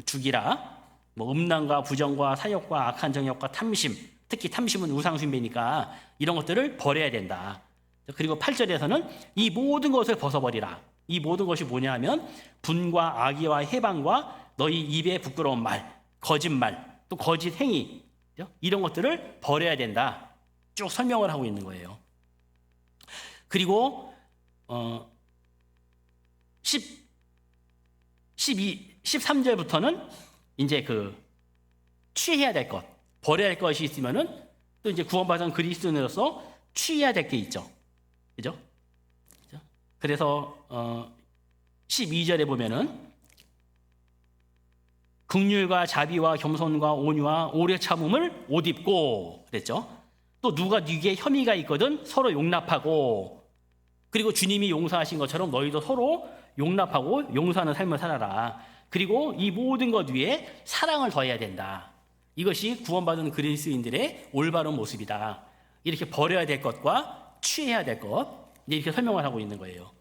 죽이라. 음란과 부정과 사욕과 악한 정욕과 탐심, 특히 탐심은 우상숭배니까 이런 것들을 버려야 된다. 그리고 8절에서는 이 모든 것을 벗어버리라. 이 모든 것이 뭐냐 하면 분과 악의와 해방과 너희 입의 부끄러운 말, 거짓말, 또 거짓 행위, 이런 것들을 버려야 된다. 쭉 설명을 하고 있는 거예요. 그리고 13절부터는 이제 취해야 될 것, 버려야 할 것이 있으면은 또 이제 구원받은 그리스도인으로서 취해야 될 게 있죠. 그죠? 그래서 12절에 보면은 긍휼과 자비와 겸손과 온유와 오래 참음을 옷 입고 그랬죠. 또 누가 네게 혐의가 있거든 서로 용납하고, 그리고 주님이 용서하신 것처럼 너희도 서로 용납하고 용서하는 삶을 살아라. 그리고 이 모든 것 위에 사랑을 더해야 된다. 이것이 구원받은 그리스도인들의 올바른 모습이다. 이렇게 버려야 될 것과 취해야 될 것, 이렇게 설명을 하고 있는 거예요.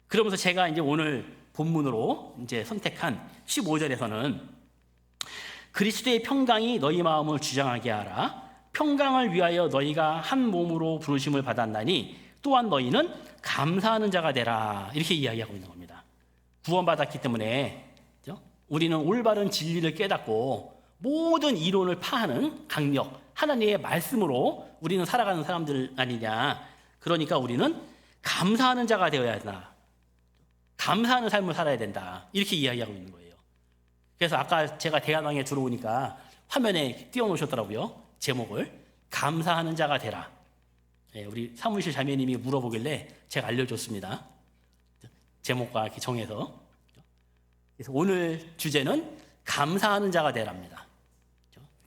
그러면서 제가 이제 오늘 본문으로 이제 선택한 15절에서는 그리스도의 평강이 너희 마음을 주장하게 하라. 평강을 위하여 너희가 한 몸으로 부르심을 받았나니 또한 너희는 감사하는 자가 되라. 이렇게 이야기하고 있는 겁니다. 구원받았기 때문에 우리는 올바른 진리를 깨닫고 모든 이론을 파하는 강력, 하나님의 말씀으로 우리는 살아가는 사람들 아니냐. 그러니까 우리는 감사하는 자가 되어야 된다. 감사하는 삶을 살아야 된다. 이렇게 이야기하고 있는 거예요. 그래서 아까 제가 대화방에 들어오니까 화면에 띄워놓으셨더라고요. 제목을 감사하는 자가 되라. 우리 사무실 자매님이 물어보길래 제가 알려줬습니다. 제목과 이렇게 정해서. 그래서 오늘 주제는 감사하는 자가 되랍니다.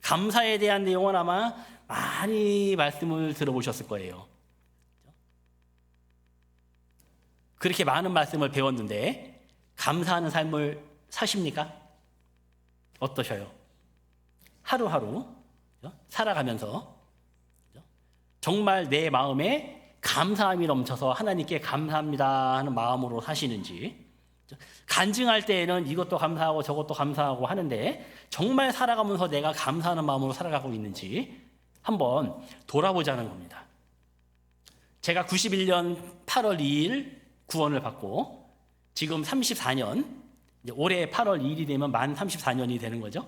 감사에 대한 내용은 아마 많이 말씀을 들어보셨을 거예요. 그렇게 많은 말씀을 배웠는데 감사하는 삶을 사십니까? 어떠셔요? 하루하루 살아가면서 정말 내 마음에 감사함이 넘쳐서 하나님께 감사합니다 하는 마음으로 사시는지, 간증할 때에는 이것도 감사하고 저것도 감사하고 하는데 정말 살아가면서 내가 감사하는 마음으로 살아가고 있는지 한번 돌아보자는 겁니다. 제가 91년 8월 2일 구원을 받고 지금 34년, 올해 8월 2일이 되면 만 34년이 되는 거죠.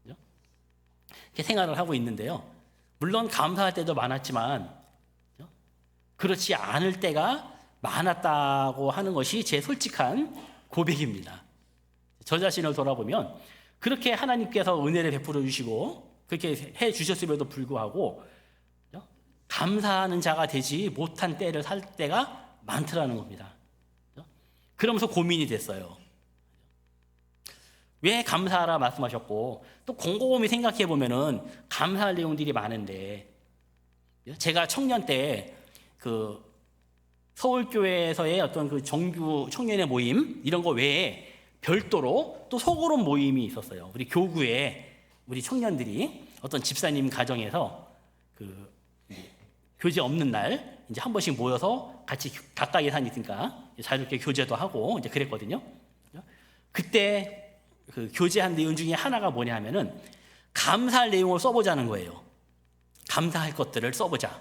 이렇게 생활을 하고 있는데요. 물론 감사할 때도 많았지만 그렇지 않을 때가 많았다고 하는 것이 제 솔직한 고백입니다. 저 자신을 돌아보면 그렇게 하나님께서 은혜를 베풀어 주시고 그렇게 해 주셨음에도 불구하고 감사하는 자가 되지 못한 때를 살 때가 많더라는 겁니다. 그러면서 고민이 됐어요. 왜 감사하라 말씀하셨고, 또 곰곰이 생각해 보면은 감사할 내용들이 많은데, 제가 청년 때 서울교회에서의 어떤 정규 청년의 모임 이런 거 외에 별도로 또 소그룹 모임이 있었어요. 우리 교구에 우리 청년들이 어떤 집사님 가정에서 교제 없는 날 이제 한 번씩 모여서 같이 가까이 사니까 자유롭게 교제도 하고 이제 그랬거든요. 그때 교제한 내용 중에 하나가 뭐냐 하면은 감사할 내용을 써보자는 거예요. 감사할 것들을 써보자.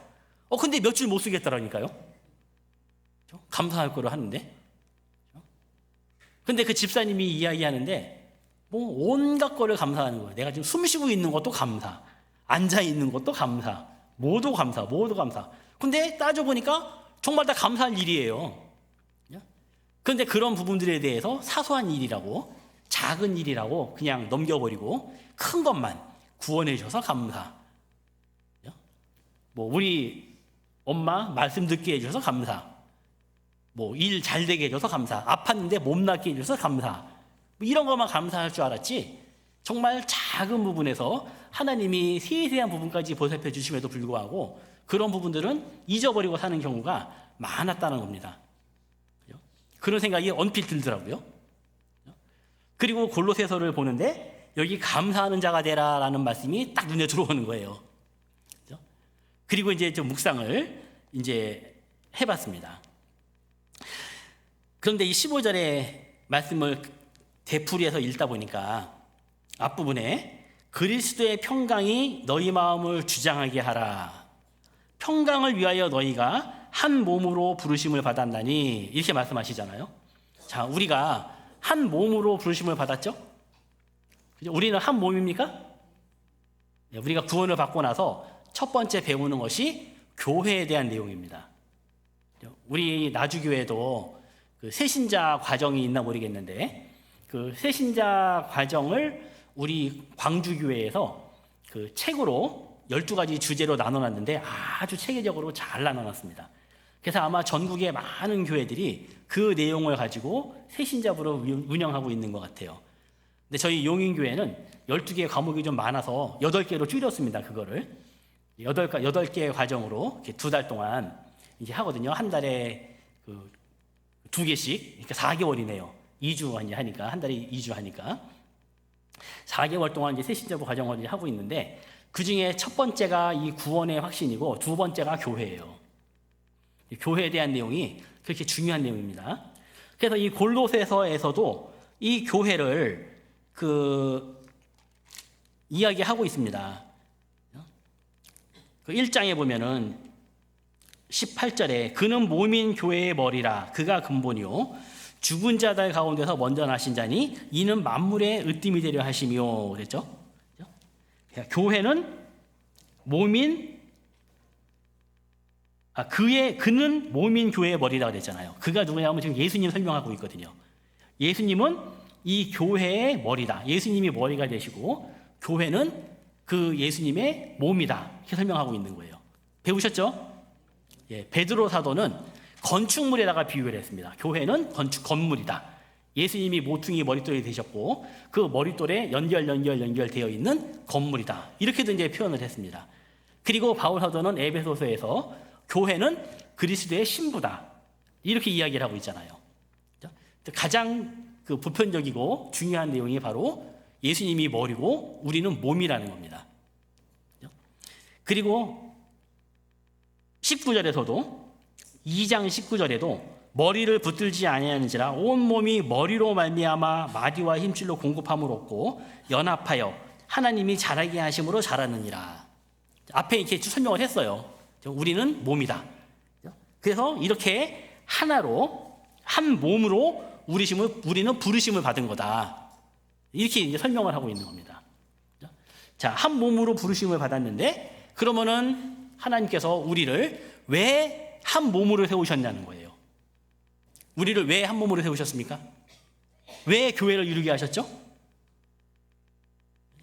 근데 몇 줄 못 쓰겠더라니까요. 감사할 거를 하는데. 근데 그 집사님이 이야기하는데 온갖 거를 감사하는 거예요. 내가 지금 숨 쉬고 있는 것도 감사, 앉아 있는 것도 감사, 모두 감사, 모두 감사. 근데 따져보니까 정말 다 감사할 일이에요. 그런데 그런 부분들에 대해서 사소한 일이라고, 작은 일이라고 그냥 넘겨버리고 큰 것만 구원해 주셔서 감사. 뭐 우리 엄마 말씀 듣게 해줘서 감사. 뭐 일 잘 되게 해줘서 감사. 아팠는데 몸 낫게 해줘서 감사. 뭐 이런 것만 감사할 줄 알았지. 정말 작은 부분에서 하나님이 세세한 부분까지 보살펴 주심에도 불구하고 그런 부분들은 잊어버리고 사는 경우가 많았다는 겁니다. 그런 생각이 언뜻 들더라고요. 그리고 골로새서를 보는데 여기 감사하는 자가 되라라는 말씀이 딱 눈에 들어오는 거예요. 그리고 이제 좀 묵상을 이제 해봤습니다. 그런데 이 15절의 말씀을 되풀이해서 읽다 보니까 앞부분에 그리스도의 평강이 너희 마음을 주장하게 하라. 평강을 위하여 너희가 한 몸으로 부르심을 받았나니 이렇게 말씀하시잖아요. 자, 우리가 한 몸으로 부르심을 받았죠? 우리는 한 몸입니까? 우리가 구원을 받고 나서 첫 번째 배우는 것이 교회에 대한 내용입니다. 우리 나주교회도 그 새신자 과정이 있나 모르겠는데 그 새신자 과정을 우리 광주교회에서 그 책으로 12가지 주제로 나눠놨는데 아주 체계적으로 잘 나눠놨습니다. 그래서 아마 전국의 많은 교회들이 그 내용을 가지고 새신자부로 운영하고 있는 것 같아요. 근데 저희 용인교회는 12개의 과목이 좀 많아서 8개로 줄였습니다. 그거를 8개의 과정으로 이렇게 2달 동안 이제 하거든요. 한 달에 그 2개씩, 그러니까 4개월이네요. 2주 하니까, 한 달에 2주 하니까 4개월 동안 이제 새신자부 과정을 하고 있는데 그 중에 첫 번째가 이 구원의 확신이고 두 번째가 교회예요. 교회에 대한 내용이 그렇게 중요한 내용입니다. 그래서 이 골로새서에서도 이 교회를 이야기하고 있습니다. 그 1장에 보면은 18절에 그는 몸인 교회의 머리라 그가 근본이요 죽은 자들 가운데서 먼저 나신 자니 이는 만물의 으뜸이 되려 하시며 그랬죠? 교회는 그는 몸인 교회의 머리라 그랬잖아요. 그가 누구냐면 지금 예수님 설명하고 있거든요. 예수님은 이 교회의 머리다. 예수님이 머리가 되시고 교회는 그 예수님의 몸이다. 이렇게 설명하고 있는 거예요. 배우셨죠? 예, 베드로 사도는 건축물에다가 비유를 했습니다. 교회는 건물이다. 예수님이 모퉁이 머릿돌이 되셨고 그 머릿돌에 연결되어 있는 건물이다. 이렇게도 이제 표현을 했습니다. 그리고 바울 사도는 에베소서에서 교회는 그리스도의 신부다. 이렇게 이야기를 하고 있잖아요. 가장 그 보편적이고 중요한 내용이 바로 예수님이 머리고 우리는 몸이라는 겁니다. 그리고 19절에서도 2장 19절에도 머리를 붙들지 아니하는지라 온 몸이 머리로 말미암아 마디와 힘줄로 공급함을 얻고 연합하여 하나님이 자라게 하심으로 자라느니라. 앞에 이렇게 설명을 했어요. 우리는 몸이다. 그래서 이렇게 하나로 한 몸으로 우리는 부르심을 받은 거다. 이렇게 이제 설명을 하고 있는 겁니다. 자, 한 몸으로 부르심을 받았는데 그러면은 하나님께서 우리를 왜 한 몸으로 세우셨냐는 거예요. 우리를 왜 한 몸으로 세우셨습니까? 왜 교회를 이루게 하셨죠?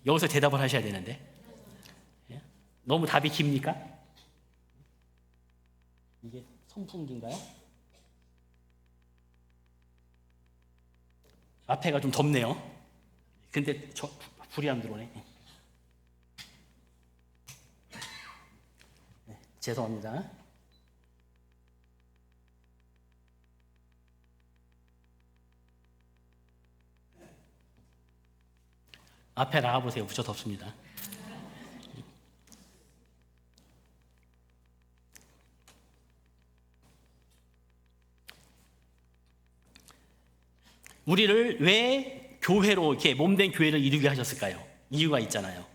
여기서 대답을 하셔야 되는데 너무 답이 깁니까? 이게 선풍기인가요? 앞에가 좀 덥네요. 근데 불이 안 들어오네. 네, 죄송합니다. 앞에 나와보세요. 무척 덥습니다. 우리를 왜 교회로 이렇게 몸된 교회를 이루게 하셨을까요? 이유가 있잖아요.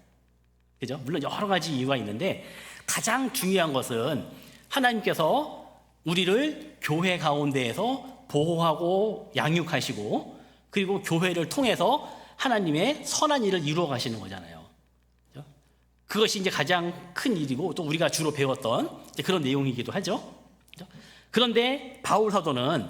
그죠? 물론 여러 가지 이유가 있는데 가장 중요한 것은 하나님께서 우리를 교회 가운데에서 보호하고 양육하시고 그리고 교회를 통해서 하나님의 선한 일을 이루어 가시는 거잖아요. 그죠? 그것이 이제 가장 큰 일이고 또 우리가 주로 배웠던 그런 내용이기도 하죠. 그죠? 그런데 바울 사도는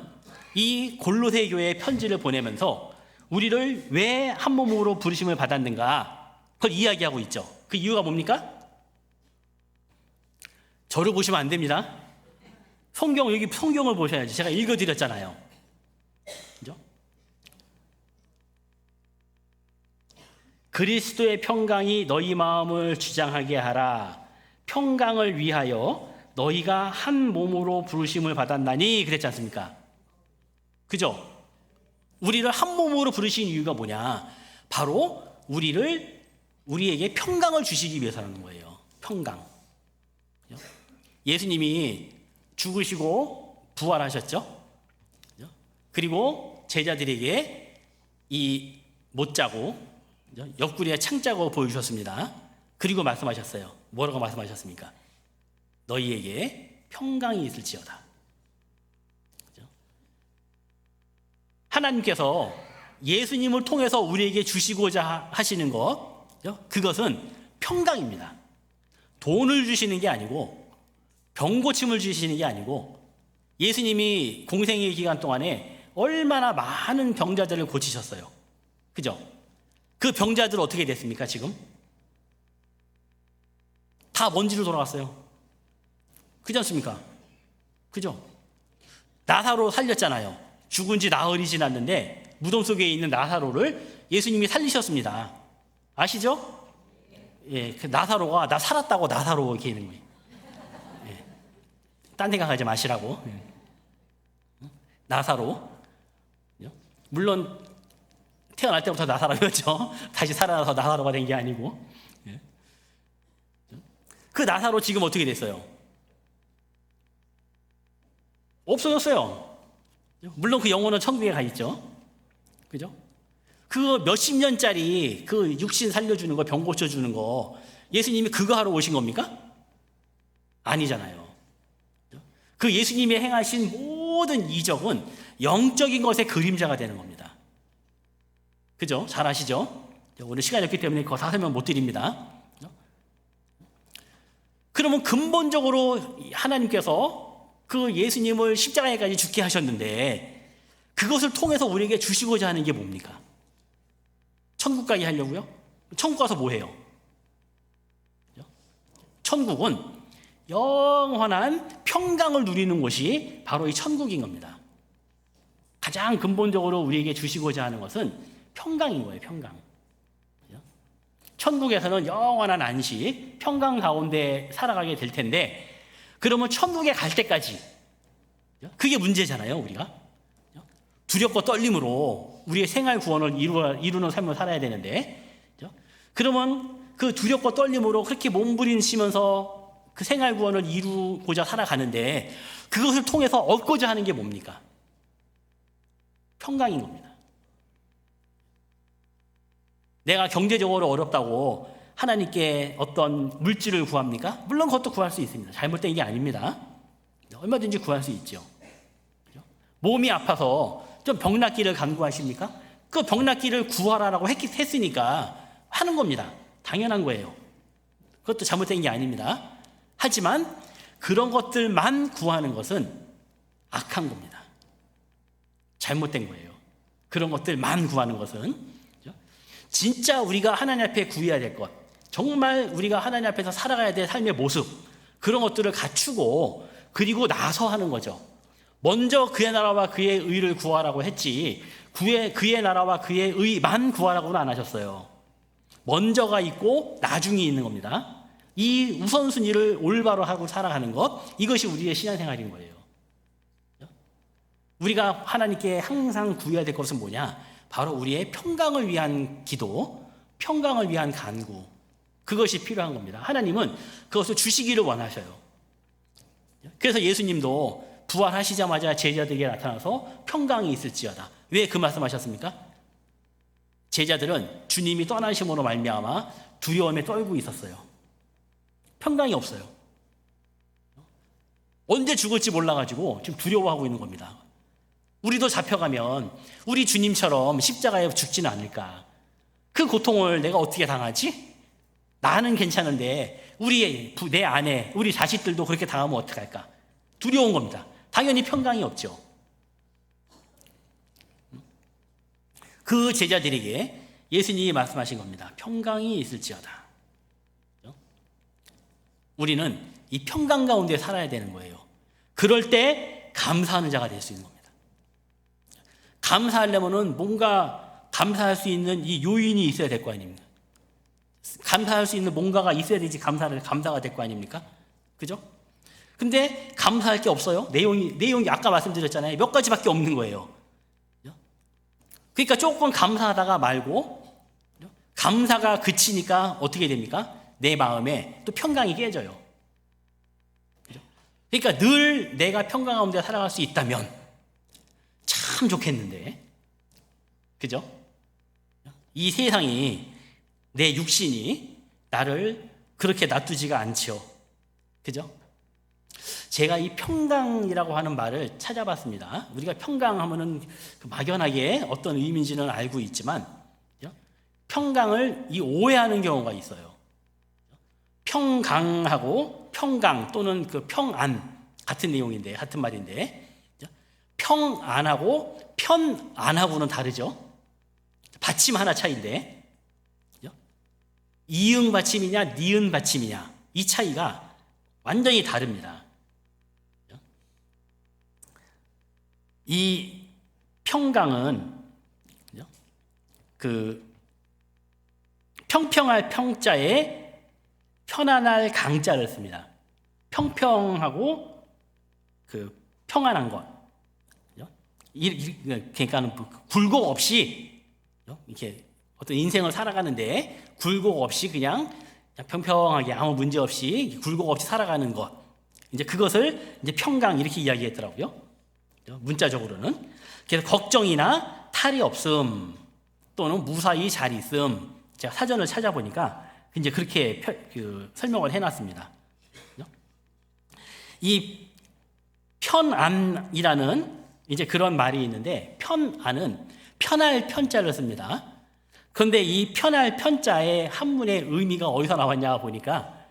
이 골로새 교회에 편지를 보내면서 우리를 왜 한 몸으로 부르심을 받았는가 그걸 이야기하고 있죠. 그 이유가 뭡니까? 저를 보시면 안 됩니다. 여기 성경을 보셔야지. 제가 읽어드렸잖아요. 그죠? 그리스도의 평강이 너희 마음을 주장하게 하라. 평강을 위하여 너희가 한 몸으로 부르심을 받았나니 그랬지 않습니까? 그죠? 우리를 한 몸으로 부르신 이유가 뭐냐? 바로 우리에게 평강을 주시기 위해서라는 거예요. 평강. 예수님이 죽으시고 부활하셨죠? 그리고 제자들에게 이 못자국, 옆구리에 창자국 보여주셨습니다. 그리고 말씀하셨어요. 뭐라고 말씀하셨습니까? 너희에게 평강이 있을지어다. 하나님께서 예수님을 통해서 우리에게 주시고자 하시는 것, 그것은 평강입니다. 돈을 주시는 게 아니고, 병고침을 주시는 게 아니고, 예수님이 공생의 기간 동안에 얼마나 많은 병자들을 고치셨어요. 그죠? 그 병자들 어떻게 됐습니까, 지금? 다 먼지로 돌아갔어요. 그렇지 않습니까? 그죠? 나사로 살렸잖아요. 죽은 지 나흘이 지났는데 무덤 속에 있는 나사로를 예수님이 살리셨습니다. 아시죠? 예, 그 나사로가 나 살았다고 나사로 이렇게 있는 거예요. 예, 딴 생각하지 마시라고. 예. 나사로. 물론 태어날 때부터 나사로였죠. 다시 살아나서 나사로가 된 게 아니고. 예. 그 나사로 지금 어떻게 됐어요? 없어졌어요. 물론 그 영혼은 천국에 가 있죠. 그죠? 그 몇십 년짜리 그 육신 살려주는 거, 병 고쳐주는 거, 예수님이 그거 하러 오신 겁니까? 아니잖아요. 그 예수님이 행하신 모든 이적은 영적인 것의 그림자가 되는 겁니다. 그죠? 잘 아시죠? 오늘 시간이 없기 때문에 그거 다 설명 못 드립니다. 그러면 근본적으로 하나님께서 그 예수님을 십자가에까지 죽게 하셨는데 그것을 통해서 우리에게 주시고자 하는 게 뭡니까? 천국 가게 하려고요? 천국 가서 뭐 해요? 천국은 영원한 평강을 누리는 곳이 바로 이 천국인 겁니다. 가장 근본적으로 우리에게 주시고자 하는 것은 평강인 거예요. 평강. 천국에서는 영원한 안식, 평강 가운데 살아가게 될 텐데 그러면 천국에 갈 때까지 그게 문제잖아요. 우리가 두렵고 떨림으로 우리의 생활 구원을 이루는 삶을 살아야 되는데 그러면 그 두렵고 떨림으로 그렇게 몸부림치면서 그 생활 구원을 이루고자 살아가는데 그것을 통해서 얻고자 하는 게 뭡니까? 평강인 겁니다. 내가 경제적으로 어렵다고 하나님께 어떤 물질을 구합니까? 물론 그것도 구할 수 있습니다. 잘못된 게 아닙니다. 얼마든지 구할 수 있죠. 몸이 아파서 좀 병낫기를 간구하십니까? 그 병낫기를 구하라라고 했으니까 하는 겁니다. 당연한 거예요. 그것도 잘못된 게 아닙니다. 하지만 그런 것들만 구하는 것은 악한 겁니다. 잘못된 거예요. 그런 것들만 구하는 것은. 진짜 우리가 하나님 앞에 구해야 될 것, 정말 우리가 하나님 앞에서 살아가야 될 삶의 모습, 그런 것들을 갖추고 그리고 나서 하는 거죠. 먼저 그의 나라와 그의 의를 구하라고 했지 그의 나라와 그의 의만 구하라고는 안 하셨어요. 먼저가 있고 나중이 있는 겁니다. 이 우선순위를 올바로 하고 살아가는 것, 이것이 우리의 신앙생활인 거예요. 우리가 하나님께 항상 구해야 될 것은 뭐냐? 바로 우리의 평강을 위한 기도, 평강을 위한 간구, 그것이 필요한 겁니다. 하나님은 그것을 주시기를 원하셔요. 그래서 예수님도 부활하시자마자 제자들에게 나타나서 평강이 있을지어다. 왜 그 말씀하셨습니까? 제자들은 주님이 떠나심으로 말미암아 두려움에 떨고 있었어요. 평강이 없어요. 언제 죽을지 몰라가지고 지금 두려워하고 있는 겁니다. 우리도 잡혀가면 우리 주님처럼 십자가에 죽지는 않을까? 그 고통을 내가 어떻게 당하지? 나는 괜찮은데 내 아내, 우리 자식들도 그렇게 당하면 어떡할까? 두려운 겁니다. 당연히 평강이 없죠. 그 제자들에게 예수님이 말씀하신 겁니다. 평강이 있을지어다. 우리는 이 평강 가운데 살아야 되는 거예요. 그럴 때 감사하는 자가 될 수 있는 겁니다. 감사하려면은 뭔가 감사할 수 있는 이 요인이 있어야 될 거 아닙니까? 감사할 수 있는 뭔가가 있어야 되지 감사가 될 거 아닙니까? 그죠? 근데 감사할 게 없어요. 내용이 아까 말씀드렸잖아요. 몇 가지밖에 없는 거예요. 그러니까 조금 감사하다가 말고 감사가 그치니까 어떻게 됩니까? 내 마음에 또 평강이 깨져요. 그러니까 늘 내가 평강 가운데 살아갈 수 있다면 참 좋겠는데, 그죠? 이 세상이, 내 육신이 나를 그렇게 놔두지가 않죠. 그죠? 제가 이 평강이라고 하는 말을 찾아봤습니다. 우리가 평강하면은 막연하게 어떤 의미인지는 알고 있지만, 평강을 오해하는 경우가 있어요. 평강하고 평강 또는 그 평안 같은 내용인데, 같은 말인데, 평안하고 편안하고는 다르죠. 받침 하나 차이인데, 이응 받침이냐 니은 받침이냐 이 차이가 완전히 다릅니다. 이 평강은 그 평평할 평자에 편안할 강자를 씁니다. 평평하고 그 평안한 것. 그러니까 굴곡 없이 이렇게 어떤 인생을 살아가는데 굴곡 없이 그냥 평평하게 아무 문제 없이 굴곡 없이 살아가는 것. 이제 그것을 이제 평강 이렇게 이야기했더라고요. 문자적으로는. 그래서 걱정이나 탈이 없음 또는 무사히 잘 있음. 제가 사전을 찾아보니까 이제 그렇게 설명을 해놨습니다. 이 편안이라는 이제 그런 말이 있는데, 편안은 편할 편자를 씁니다. 그런데 이 편할 편자의 한문의 의미가 어디서 나왔냐 보니까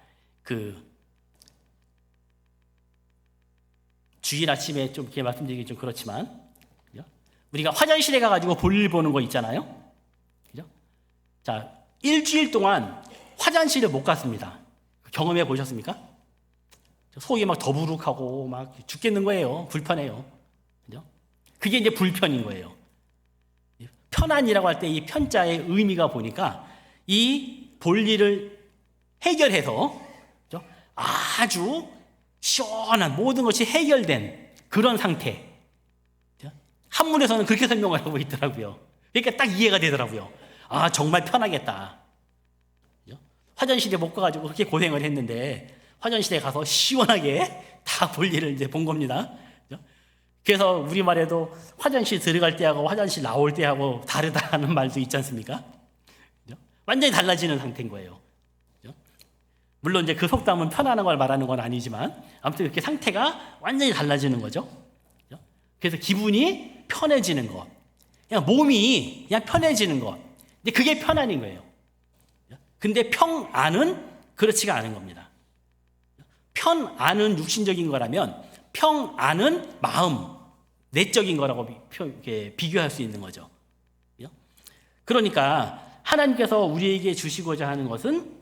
주일 아침에 좀 이렇게 말씀드리기 좀 그렇지만, 우리가 화장실에 가가지고 볼일 보는 거 있잖아요. 그죠? 자, 일주일 동안 화장실을 못 갔습니다. 경험해 보셨습니까? 속이 막 더부룩하고 막 죽겠는 거예요. 불편해요. 그죠? 그게 이제 불편인 거예요. 편안이라고 할 때 이 편자의 의미가 보니까 이 볼일을 해결해서 아주 시원한 모든 것이 해결된 그런 상태. 한문에서는 그렇게 설명을 하고 있더라고요. 그러니까 딱 이해가 되더라고요. 아, 정말 편하겠다. 화장실에 못 가가지고 그렇게 고생을 했는데 화장실에 가서 시원하게 다 볼일을 이제 본 겁니다. 그래서 우리말에도 화장실 들어갈 때하고 화장실 나올 때하고 다르다는 말도 있지 않습니까? 완전히 달라지는 상태인 거예요. 물론 이제 그 속담은 편안한 걸 말하는 건 아니지만 아무튼 이렇게 상태가 완전히 달라지는 거죠. 그래서 기분이 편해지는 것, 그냥 몸이 그냥 편해지는 것. 근데 그게 편안인 거예요. 근데 평안은 그렇지가 않은 겁니다. 편안은 육신적인 거라면 평안은 마음, 내적인 거라고 비교할 수 있는 거죠. 그러니까 하나님께서 우리에게 주시고자 하는 것은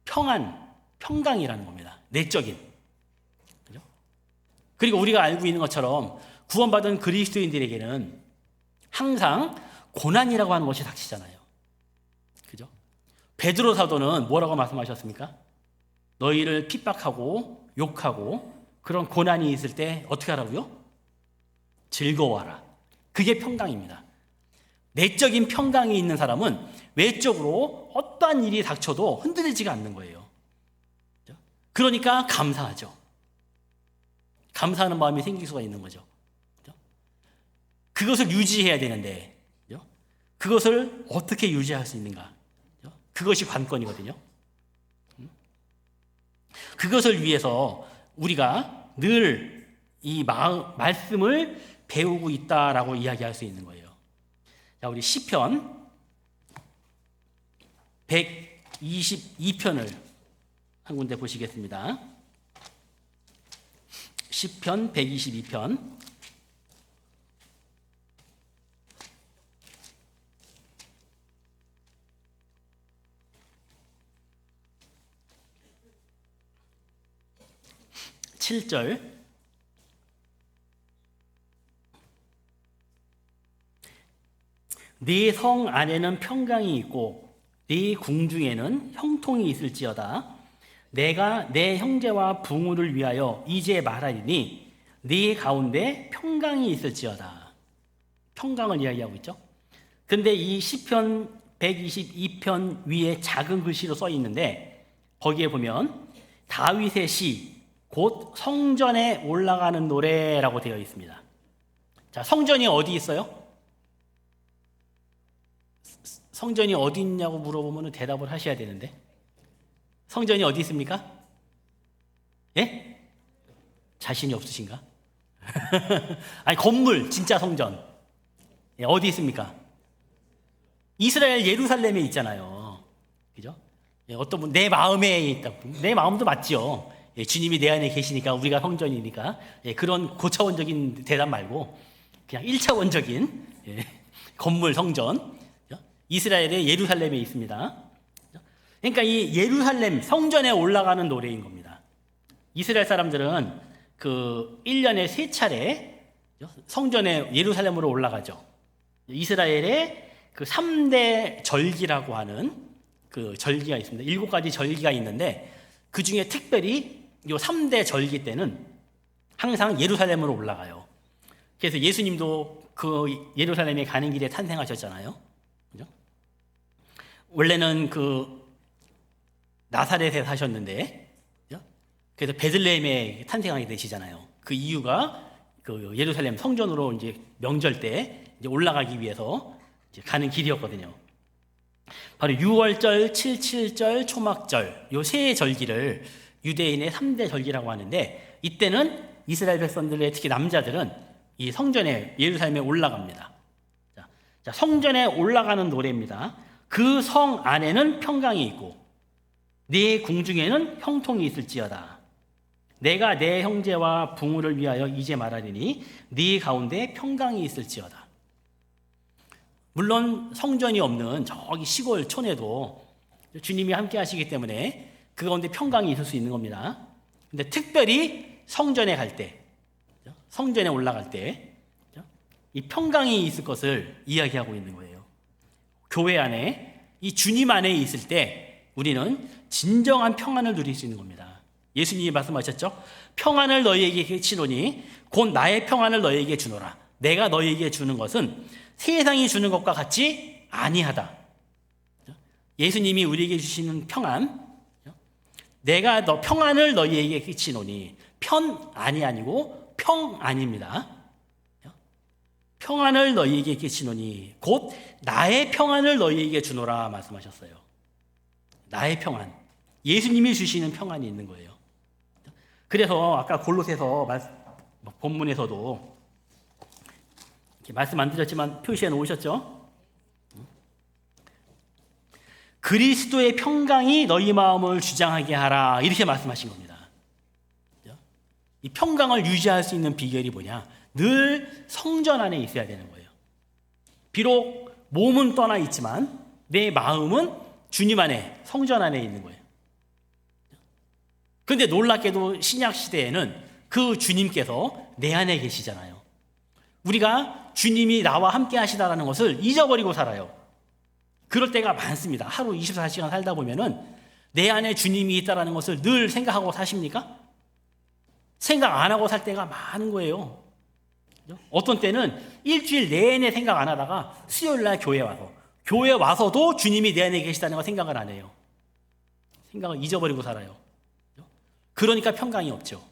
평안, 평강이라는 겁니다. 내적인. 그리고 우리가 알고 있는 것처럼 구원받은 그리스도인들에게는 항상 고난이라고 하는 것이 닥치잖아요. 그죠? 베드로 사도는 뭐라고 말씀하셨습니까? 너희를 핍박하고 욕하고 그런 고난이 있을 때 어떻게 하라고요? 즐거워하라. 그게 평강입니다. 내적인 평강이 있는 사람은 외적으로 어떠한 일이 닥쳐도 흔들리지가 않는 거예요. 그러니까 감사하죠. 감사하는 마음이 생길 수가 있는 거죠. 그것을 유지해야 되는데 그것을 어떻게 유지할 수 있는가? 그것이 관건이거든요. 그것을 위해서 우리가 늘 이 말씀을 배우고 있다라고 이야기할 수 있는 거예요. 자, 우리 시편 122편을 한 군데 보시겠습니다. 시편 122편. 7절. 네 성 안에는 평강이 있고 네 궁중에는 형통이 있을지어다. 내가 내 형제와 부모를 위하여 이제 말하리니 네 가운데 평강이 있을지어다. 평강을 이야기하고 있죠. 근데 이 시편 122편 위에 작은 글씨로 써 있는데 거기에 보면 다윗의 시, 곧 성전에 올라가는 노래라고 되어 있습니다. 자, 성전이 어디 있어요? 성전이 어디 있냐고 물어보면 대답을 하셔야 되는데 성전이 어디 있습니까? 예? 자신이 없으신가? 아니, 건물, 진짜 성전. 예, 어디 있습니까? 이스라엘 예루살렘에 있잖아요. 그죠? 예, 어떤 분, 내 마음에 있다. 내 마음도 맞죠. 예, 주님이 내 안에 계시니까 우리가 성전이니까. 예, 그런 고차원적인 대답 말고 그냥 1차원적인 예, 건물, 성전. 이스라엘의 예루살렘에 있습니다. 그러니까 이 예루살렘 성전에 올라가는 노래인 겁니다. 이스라엘 사람들은 그 1년에 3차례 성전에 예루살렘으로 올라가죠. 이스라엘의 그 3대 절기라고 하는 그 절기가 있습니다. 7가지 절기가 있는데 그 중에 특별히 이 3대 절기 때는 항상 예루살렘으로 올라가요. 그래서 예수님도 그 예루살렘에 가는 길에 탄생하셨잖아요. 원래는 그 나사렛에 사셨는데 그래서 베들레헴에 탄생하게 되시잖아요. 그 이유가 그 예루살렘 성전으로 이제 명절 때 이제 올라가기 위해서 이제 가는 길이었거든요. 바로 6월절, 77절, 초막절 요 세 절기를 유대인의 3대 절기라고 하는데 이때는 이스라엘 백성들의 특히 남자들은 이 성전에 예루살렘에 올라갑니다. 자, 성전에 올라가는 노래입니다. 그 성 안에는 평강이 있고 네 궁중에는 형통이 있을지어다. 내가 내 형제와 부모를 위하여 이제 말하리니 네 가운데 평강이 있을지어다. 물론 성전이 없는 저기 시골 촌에도 주님이 함께 하시기 때문에 그 가운데 평강이 있을 수 있는 겁니다. 근데 특별히 성전에 갈 때, 성전에 올라갈 때 이 평강이 있을 것을 이야기하고 있는 거예요. 교회 안에 이 주님 안에 있을 때 우리는 진정한 평안을 누릴 수 있는 겁니다. 예수님이 말씀하셨죠. 평안을 너희에게 치노니 곧 나의 평안을 너희에게 주노라. 내가 너희에게 주는 것은 세상이 주는 것과 같이 아니하다. 예수님이 우리에게 주시는 평안, 내가 너 평안을 너희에게 끼치노니 편안이 아니고 평안입니다. 평안을 너희에게 끼치노니 곧 나의 평안을 너희에게 주노라 말씀하셨어요. 나의 평안, 예수님이 주시는 평안이 있는 거예요. 그래서 아까 골로새서 본문에서도 이렇게 말씀 안 드렸지만 표시해 놓으셨죠? 그리스도의 평강이 너희 마음을 주장하게 하라 이렇게 말씀하신 겁니다. 이 평강을 유지할 수 있는 비결이 뭐냐? 늘 성전 안에 있어야 되는 거예요. 비록 몸은 떠나 있지만 내 마음은 주님 안에, 성전 안에 있는 거예요. 그런데 놀랍게도 신약 시대에는 그 주님께서 내 안에 계시잖아요. 우리가 주님이 나와 함께 하시다라는 것을 잊어버리고 살아요. 그럴 때가 많습니다. 하루 24시간 살다 보면은 내 안에 주님이 있다라는 것을 늘 생각하고 사십니까? 생각 안 하고 살 때가 많은 거예요. 어떤 때는 일주일 내내 생각 안 하다가 수요일 날 교회 와서도 주님이 내 안에 계시다는 거 생각을 안 해요. 생각을 잊어버리고 살아요. 그러니까 평강이 없죠.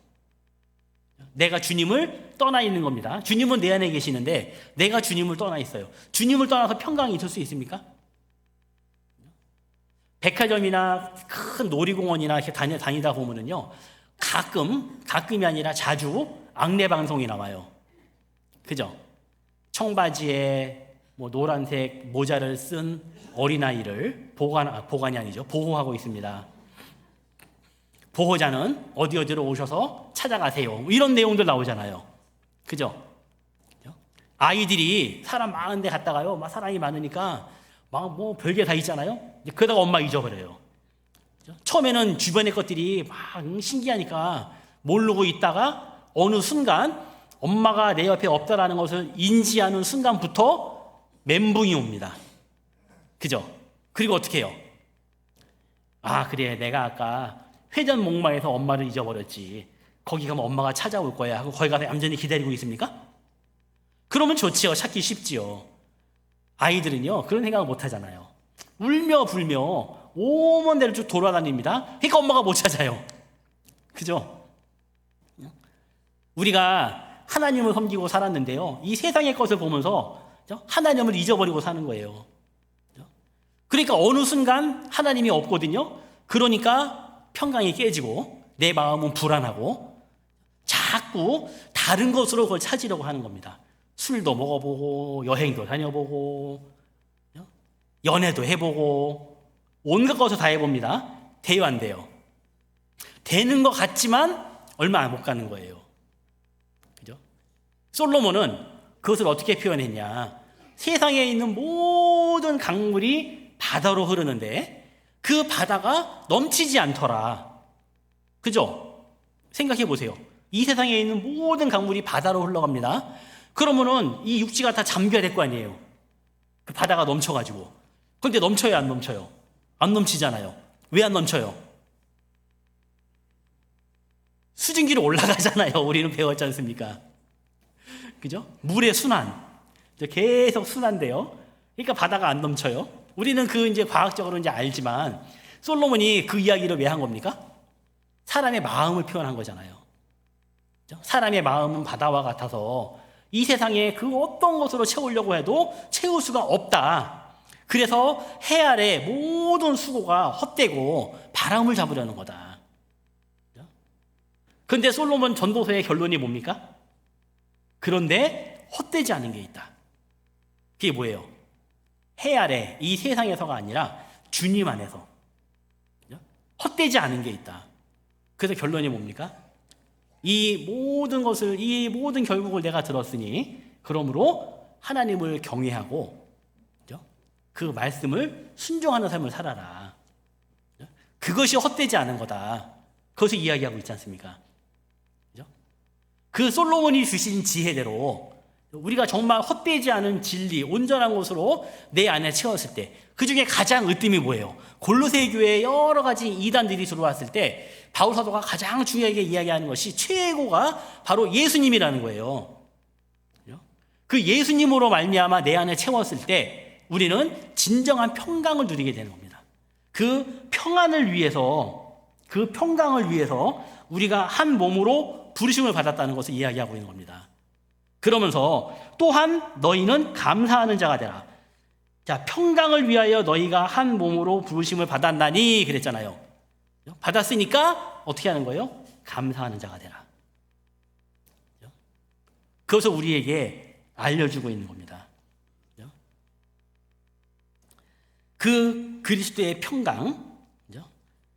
내가 주님을 떠나 있는 겁니다. 주님은 내 안에 계시는데 내가 주님을 떠나 있어요. 주님을 떠나서 평강이 있을 수 있습니까? 백화점이나 큰 놀이공원이나 이렇게 다니다 보면은요, 가끔이 아니라 자주 악내 방송이 나와요. 그죠? 청바지에 뭐 노란색 모자를 쓴 어린아이를 보관이 아니죠. 보호하고 있습니다. 보호자는 어디로 오셔서 찾아가세요. 이런 내용들 나오잖아요. 그죠? 아이들이 사람 많은 데 갔다가요. 막 사람이 많으니까 막 뭐 별게 다 있잖아요. 그러다가 엄마 잊어버려요. 처음에는 주변의 것들이 막 신기하니까 모르고 있다가 어느 순간 엄마가 내 옆에 없다라는 것을 인지하는 순간부터 멘붕이 옵니다. 그죠? 그리고 어떻게 해요? 아, 그래, 내가 아까 회전 목마에서 엄마를 잊어버렸지. 거기 가면 엄마가 찾아올 거야 하고 거기 가서 얌전히 기다리고 있습니까? 그러면 좋지요. 찾기 쉽지요. 아이들은요, 그런 생각을 못 하잖아요. 울며 불며 오만 데를 쭉 돌아다닙니다. 그러니까 엄마가 못 찾아요. 그죠? 우리가 하나님을 섬기고 살았는데요, 이 세상의 것을 보면서 하나님을 잊어버리고 사는 거예요. 그러니까 어느 순간 하나님이 없거든요. 그러니까 평강이 깨지고 내 마음은 불안하고 자꾸 다른 것으로 그걸 찾으려고 하는 겁니다. 술도 먹어보고 여행도 다녀보고 연애도 해보고 온갖 것을 다 해봅니다. 돼요, 안 돼요? 되는 것 같지만 얼마 못 가는 거예요. 그죠? 솔로몬은 그것을 어떻게 표현했냐? 세상에 있는 모든 강물이 바다로 흐르는데 그 바다가 넘치지 않더라. 그죠? 생각해 보세요. 이 세상에 있는 모든 강물이 바다로 흘러갑니다. 그러면은 이 육지가 다 잠겨야 될 거 아니에요. 그 바다가 넘쳐가지고. 그런데 넘쳐요, 안 넘쳐요? 안 넘치잖아요. 왜 안 넘쳐요? 수증기로 올라가잖아요. 우리는 배웠지 않습니까? 그죠? 물의 순환. 계속 순환돼요. 그러니까 바다가 안 넘쳐요. 우리는 그 이제 과학적으로 이제 알지만 솔로몬이 그 이야기를 왜 한 겁니까? 사람의 마음을 표현한 거잖아요. 그죠? 사람의 마음은 바다와 같아서 이 세상에 그 어떤 것으로 채우려고 해도 채울 수가 없다. 그래서 해 아래 모든 수고가 헛되고 바람을 잡으려는 거다. 그런데 솔로몬 전도서의 결론이 뭡니까? 그런데 헛되지 않은 게 있다. 그게 뭐예요? 해 아래 이 세상에서가 아니라 주님 안에서 헛되지 않은 게 있다. 그래서 결론이 뭡니까? 이 모든 것을, 이 모든 결국을 내가 들었으니 그러므로 하나님을 경외하고 그 말씀을 순종하는 삶을 살아라. 그것이 헛되지 않은 거다. 그것을 이야기하고 있지 않습니까? 그 솔로몬이 주신 지혜대로 우리가 정말 헛되지 않은 진리, 온전한 것으로 내 안에 채웠을 때 그 중에 가장 으뜸이 뭐예요? 골로새 교회에 여러 가지 이단들이 들어왔을 때 바울 사도가 가장 중요하게 이야기하는 것이 최고가 바로 예수님이라는 거예요. 그 예수님으로 말미암아 내 안에 채웠을 때 우리는 진정한 평강을 누리게 되는 겁니다. 그 평안을 위해서, 그 평강을 위해서 우리가 한 몸으로 부르심을 받았다는 것을 이야기하고 있는 겁니다. 그러면서 또한 너희는 감사하는 자가 되라. 자, 평강을 위하여 너희가 한 몸으로 부르심을 받았나니 그랬잖아요. 받았으니까 어떻게 하는 거예요? 감사하는 자가 되라. 그것을 우리에게 알려주고 있는 겁니다. 그 그리스도의 평강,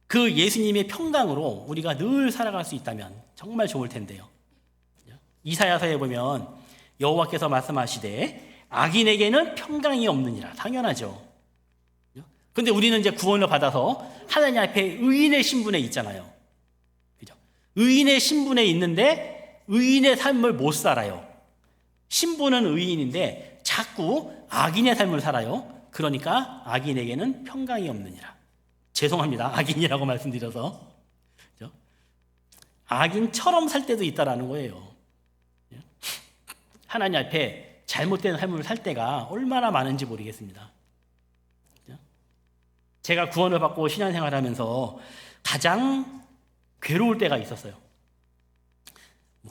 그 예수님의 평강으로 우리가 늘 살아갈 수 있다면 정말 좋을 텐데요. 이사야서에 보면 여호와께서 말씀하시되 악인에게는 평강이 없느니라. 당연하죠. 그런데 우리는 이제 구원을 받아서 하나님 앞에 의인의 신분에 있잖아요. 그죠? 의인의 신분에 있는데 의인의 삶을 못 살아요. 신분은 의인인데 자꾸 악인의 삶을 살아요. 그러니까 악인에게는 평강이 없느니라. 죄송합니다. 악인이라고 말씀드려서. 그죠? 악인처럼 살 때도 있다라는 거예요. 하나님 앞에 잘못된 삶을 살 때가 얼마나 많은지 모르겠습니다. 제가 구원을 받고 신앙생활을 하면서 가장 괴로울 때가 있었어요.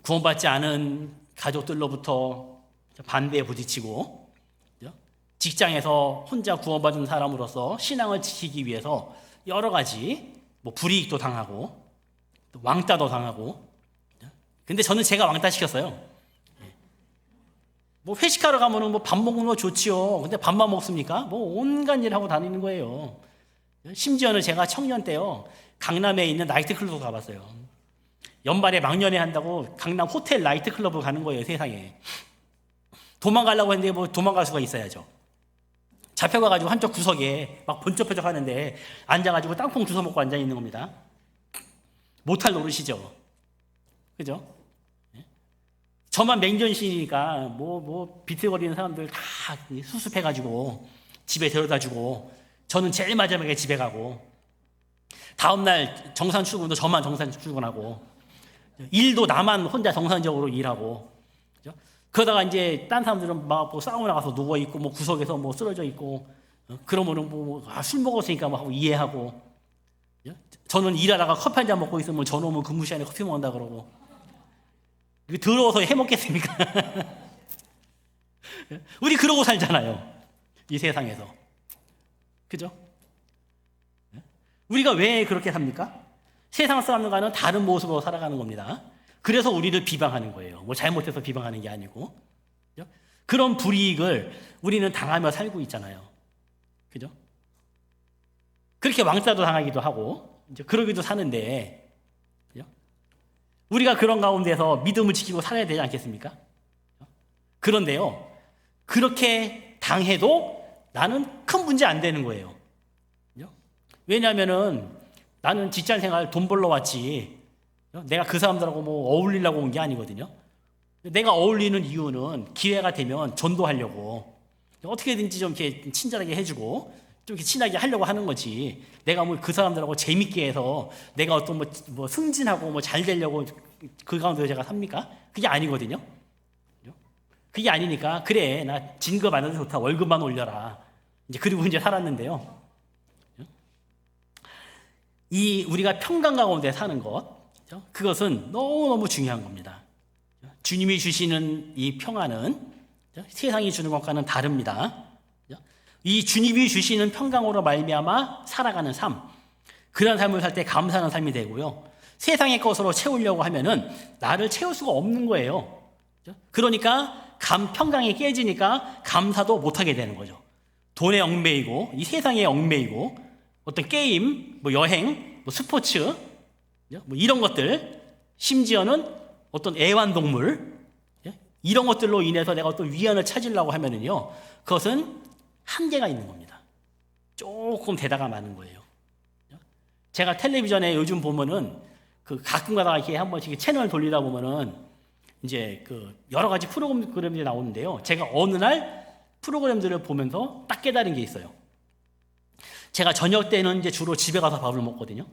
구원받지 않은 가족들로부터 반대에 부딪히고, 직장에서 혼자 구원받은 사람으로서 신앙을 지키기 위해서 여러 가지 불이익도 당하고 왕따도 당하고. 근데 저는 제가 왕따 시켰어요. 회식하러 가면은 밥 먹는 거 좋지요. 근데 밥만 먹습니까? 온갖 일 하고 다니는 거예요. 심지어는 제가 청년 때요, 강남에 있는 나이트클럽 가봤어요. 연말에 막년회 한다고 강남 호텔 나이트클럽을 가는 거예요, 세상에. 도망가려고 했는데 도망갈 수가 있어야죠. 잡혀가가지고 한쪽 구석에 막 번쩍번쩍 하는데 앉아가지고 땅콩 주워 먹고 앉아있는 겁니다. 못할 노릇이죠. 그죠? 저만 맹견신이니까 비틀거리는 사람들 다 수습해가지고 집에 데려다주고 저는 제일 마지막에 집에 가고 다음날 정산 출근도 저만 정산 출근하고 일도 나만 혼자 정상적으로 일하고 그죠? 그러다가 이제 딴 사람들은 막 뭐 사우나 가서 누워 있고 뭐 구석에서 뭐 쓰러져 있고 그러면은 술 먹었으니까 막 하고 이해하고 저는 일하다가 커피 한 잔 먹고 있으면 저놈은 근무 시간에 커피 먹는다 그러고 이게 더러워서 해먹겠습니까? 우리 그러고 살잖아요. 이 세상에서. 그죠? 우리가 왜 그렇게 삽니까? 세상 사람들과는 다른 모습으로 살아가는 겁니다. 그래서 우리를 비방하는 거예요. 뭐 잘못해서 비방하는 게 아니고. 그죠? 그런 불이익을 우리는 당하며 살고 있잖아요. 그죠? 그렇게 왕따도 당하기도 하고, 이제 그러기도 사는데, 그죠? 우리가 그런 가운데서 믿음을 지키고 살아야 되지 않겠습니까? 그런데요, 그렇게 당해도 나는 큰 문제 안 되는 거예요. 그죠? 왜냐하면은 나는 직장 생활 돈 벌러 왔지, 내가 그 사람들하고 뭐 어울리려고 온 게 아니거든요. 내가 어울리는 이유는 기회가 되면 전도하려고 어떻게든지 좀 이렇게 친절하게 해주고 좀 이렇게 친하게 하려고 하는 거지. 내가 뭐 그 사람들하고 재밌게 해서 내가 어떤 뭐 승진하고 뭐 잘 되려고 그 가운데 제가 삽니까? 그게 아니거든요. 그게 아니니까 그래 나 진급 안 해도 좋다 월급만 올려라. 이제 그리고 이제 살았는데요. 이 우리가 평강 가운데 사는 것 그것은 너무너무 중요한 겁니다. 주님이 주시는 이 평안은 세상이 주는 것과는 다릅니다. 이 주님이 주시는 평강으로 말미암아 살아가는 삶, 그런 삶을 살 때 감사하는 삶이 되고요. 세상의 것으로 채우려고 하면은 나를 채울 수가 없는 거예요. 그러니까 평강이 깨지니까 감사도 못하게 되는 거죠. 돈에 얽매이고 이 세상에 얽매이고 어떤 게임, 뭐 여행, 뭐 스포츠, 뭐 이런 것들, 심지어는 어떤 애완동물 이런 것들로 인해서 내가 어떤 위안을 찾으려고 하면은요, 그것은 한계가 있는 겁니다. 조금 되다가 마는 거예요. 제가 텔레비전에 요즘 보면은 그 가끔 가다가 이렇게 한 번씩 채널 돌리다 보면은 이제 그 여러 가지 프로그램들이 나오는데요. 제가 어느 날 프로그램들을 보면서 딱 깨달은 게 있어요. 제가 저녁 때는 이제 주로 집에 가서 밥을 먹거든요.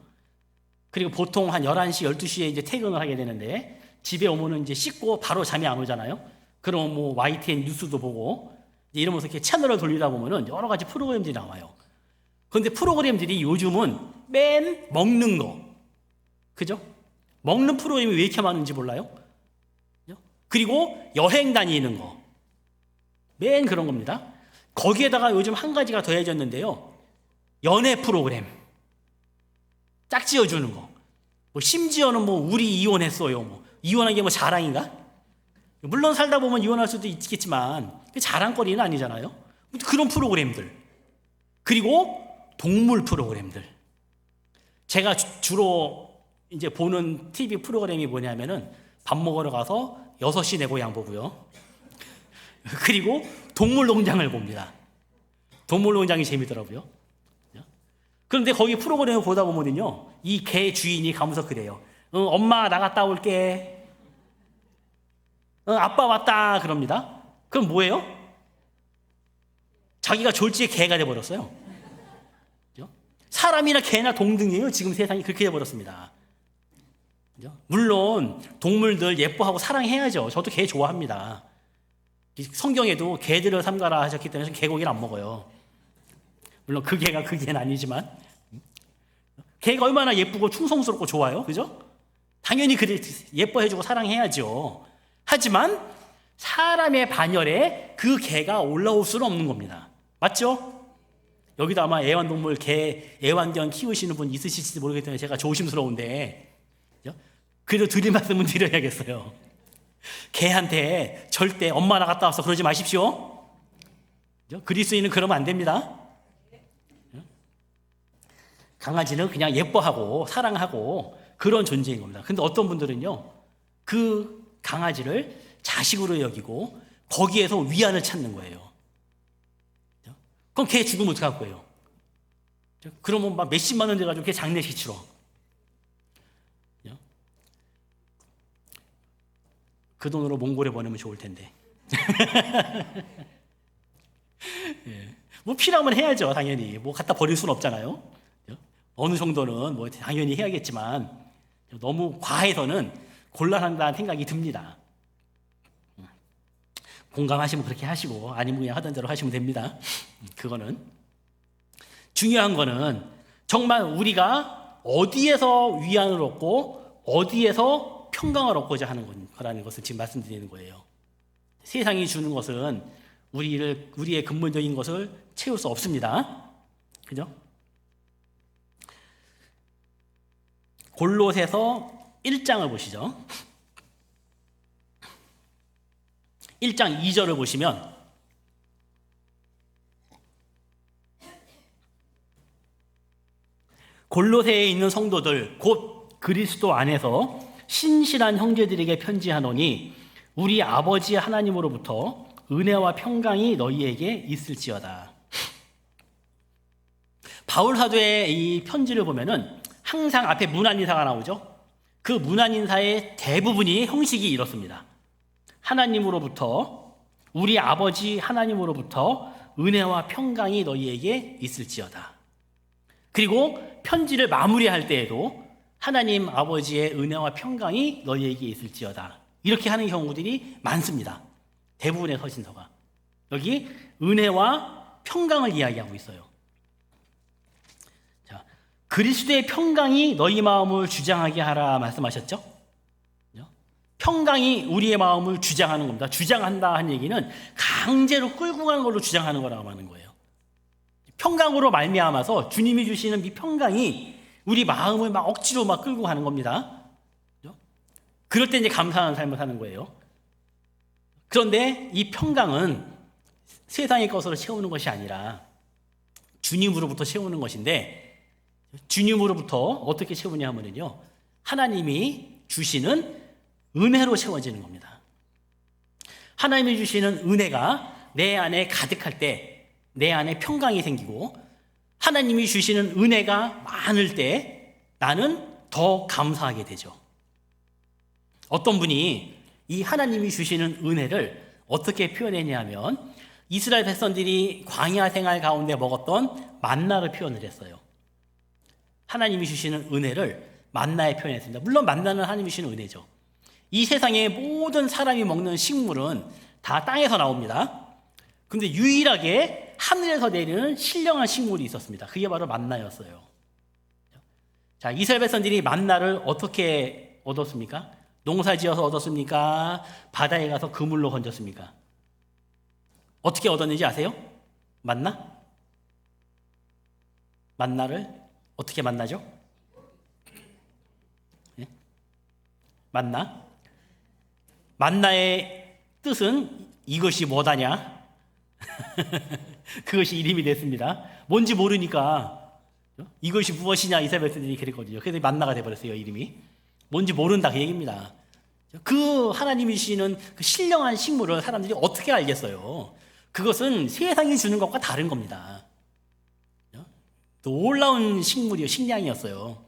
그리고 보통 한 11시, 12시에 이제 퇴근을 하게 되는데 집에 오면은 이제 씻고 바로 잠이 안 오잖아요. 그럼 뭐 YTN 뉴스도 보고 이러면서 이렇게 채널을 돌리다 보면은 여러 가지 프로그램들이 나와요. 그런데 프로그램들이 요즘은 맨 먹는 거. 그죠? 먹는 프로그램이 왜 이렇게 많은지 몰라요? 그리고 여행 다니는 거. 맨 그런 겁니다. 거기에다가 요즘 한 가지가 더해졌는데요. 연애 프로그램. 짝지어주는 거. 뭐 심지어는 뭐 우리 이혼했어요. 뭐 이혼한 게 뭐 자랑인가? 물론 살다 보면 이혼할 수도 있겠지만 자랑거리는 아니잖아요. 그런 프로그램들. 그리고 동물 프로그램들. 제가 주로 이제 보는 TV 프로그램이 뭐냐면은 밥 먹으러 가서 6시 내 고향 보고요. 그리고 동물농장을 봅니다. 동물농장이 재미더라고요. 그런데 거기 프로그램을 보다 보면요, 이 개 주인이 가면서 그래요. 엄마 나갔다 올게. 아빠 왔다 그럽니다. 그럼 뭐예요? 자기가 졸지에 개가 돼버렸어요. 사람이나 개나 동등이에요. 지금 세상이 그렇게 돼버렸습니다. 물론 동물들 예뻐하고 사랑해야죠. 저도 개 좋아합니다. 성경에도 개들을 삼가라 하셨기 때문에 개고기를 안 먹어요. 물론 그 개가 그 개는 아니지만 개가 얼마나 예쁘고 충성스럽고 좋아요. 그죠? 당연히 그래 예뻐해주고 사랑해야죠. 하지만 사람의 반열에 그 개가 올라올 수는 없는 겁니다. 맞죠? 여기도 아마 애완동물 개 애완견 키우시는 분 있으실지 모르겠기 제가 조심스러운데 그래도 드릴 말씀은 드려야겠어요. 개한테 절대 엄마 나갔다 왔어 그러지 마십시오. 그리스인은 그러면 안 됩니다. 강아지는 그냥 예뻐하고 사랑하고 그런 존재인 겁니다. 근데 어떤 분들은요, 그 강아지를 자식으로 여기고 거기에서 위안을 찾는 거예요. 그럼 걔 죽으면 어떡할 거예요? 그러면 막 몇십만 원 돼가지고 걔 장례식 치러. 그 돈으로 몽골에 보내면 좋을 텐데. 예. 뭐 필요하면 해야죠, 당연히. 뭐 갖다 버릴 수는 없잖아요. 어느 정도는 뭐 당연히 해야겠지만 너무 과해서는 곤란한다는 생각이 듭니다. 공감하시면 그렇게 하시고 아니면 그냥 하던 대로 하시면 됩니다. 그거는 중요한 거는 정말 우리가 어디에서 위안을 얻고 어디에서 평강을 얻고자 하는 거라는 것을 지금 말씀드리는 거예요. 세상이 주는 것은 우리의 근본적인 것을 채울 수 없습니다. 그죠? 골로새서 1장을 보시죠. 1장 2절을 보시면 골로새에 있는 성도들 곧 그리스도 안에서 신실한 형제들에게 편지하노니 우리 아버지 하나님으로부터 은혜와 평강이 너희에게 있을지어다. 바울 사도의 이 편지를 보면은 항상 앞에 문안인사가 나오죠. 그 문안인사의 대부분이 형식이 이렇습니다. 하나님으로부터 우리 아버지 하나님으로부터 은혜와 평강이 너희에게 있을지어다. 그리고 편지를 마무리할 때에도 하나님 아버지의 은혜와 평강이 너희에게 있을지어다. 이렇게 하는 경우들이 많습니다. 대부분의 서신서가. 여기 은혜와 평강을 이야기하고 있어요. 자, 그리스도의 평강이 너희 마음을 주장하게 하라 말씀하셨죠? 평강이 우리의 마음을 주장하는 겁니다. 주장한다 한 얘기는 강제로 끌고 가는 걸로 주장하는 거라고 하는 거예요. 평강으로 말미암아서 주님이 주시는 이 평강이 우리 마음을 막 억지로 막 끌고 가는 겁니다. 그럴 때 이제 감사하는 삶을 사는 거예요. 그런데 이 평강은 세상의 것으로 채우는 것이 아니라 주님으로부터 채우는 것인데 주님으로부터 어떻게 채우냐 하면요. 하나님이 주시는 은혜로 채워지는 겁니다. 하나님이 주시는 은혜가 내 안에 가득할 때 내 안에 평강이 생기고 하나님이 주시는 은혜가 많을 때 나는 더 감사하게 되죠. 어떤 분이 이 하나님이 주시는 은혜를 어떻게 표현했냐면 이스라엘 백성들이 광야 생활 가운데 먹었던 만나를 표현을 했어요. 하나님이 주시는 은혜를 만나에 표현했습니다. 물론 만나는 하나님이 주시는 은혜죠. 이 세상의 모든 사람이 먹는 식물은 다 땅에서 나옵니다. 근데 유일하게 하늘에서 내리는 신령한 식물이 있었습니다. 그게 바로 만나였어요. 자, 이스라엘 백성들이 만나를 어떻게 얻었습니까? 농사지어서 얻었습니까? 바다에 가서 그물로 건졌습니까? 어떻게 얻었는지 아세요? 만나를 어떻게 만나죠? 네? 만나의 뜻은 이것이 뭐다냐? 그것이 이름이 됐습니다. 뭔지 모르니까 이것이 무엇이냐 이스라엘 백성들이 그랬거든요. 그래서 만나가 돼버렸어요. 이름이 뭔지 모른다 그 얘기입니다. 그 하나님이 주시는 그 신령한 식물을 사람들이 어떻게 알겠어요? 그것은 세상이 주는 것과 다른 겁니다. 놀라운 식물이요, 식량이었어요.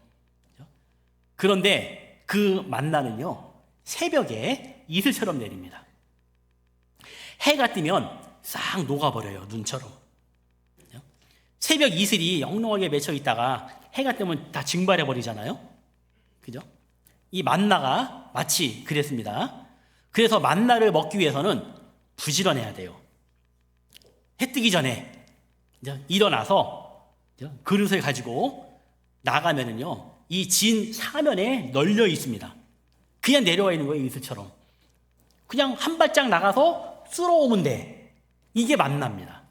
그런데 그 만나는요 새벽에 이슬처럼 내립니다. 해가 뜨면 싹 녹아버려요. 눈처럼. 새벽 이슬이 영롱하게 맺혀 있다가 해가 뜨면 다 증발해버리잖아요. 그죠? 이 만나가 마치 그랬습니다. 그래서 만나를 먹기 위해서는 부지런해야 돼요. 해 뜨기 전에 일어나서 그릇을 가지고 나가면은요, 이 진 사면에 널려 있습니다. 그냥 내려와 있는 거예요, 이슬처럼. 그냥 한 발짝 나가서 쓸어오면 돼. 이게 만나입니다.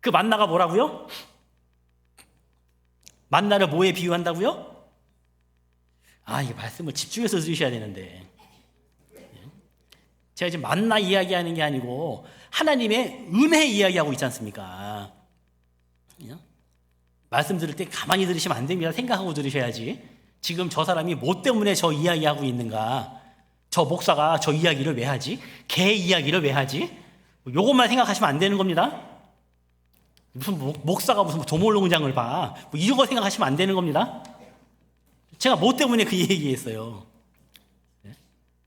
그 만나가 뭐라고요? 만나를 뭐에 비유한다고요? 이 말씀을 집중해서 들으셔야 되는데. 제가 지금 만나 이야기하는 게 아니고 하나님의 은혜 이야기하고 있지 않습니까? 말씀 들을 때 가만히 들으시면 안 됩니다. 생각하고 들으셔야지. 지금 저 사람이 뭐 때문에 저 이야기하고 있는가? 저 목사가 저 이야기를 왜 하지? 개 이야기를 왜 하지? 요것만 생각하시면 안 되는 겁니다. 무슨 목사가 무슨 도몰농장을 봐. 이런 거 생각하시면 안 되는 겁니다. 제가 뭐 때문에 그 얘기했어요.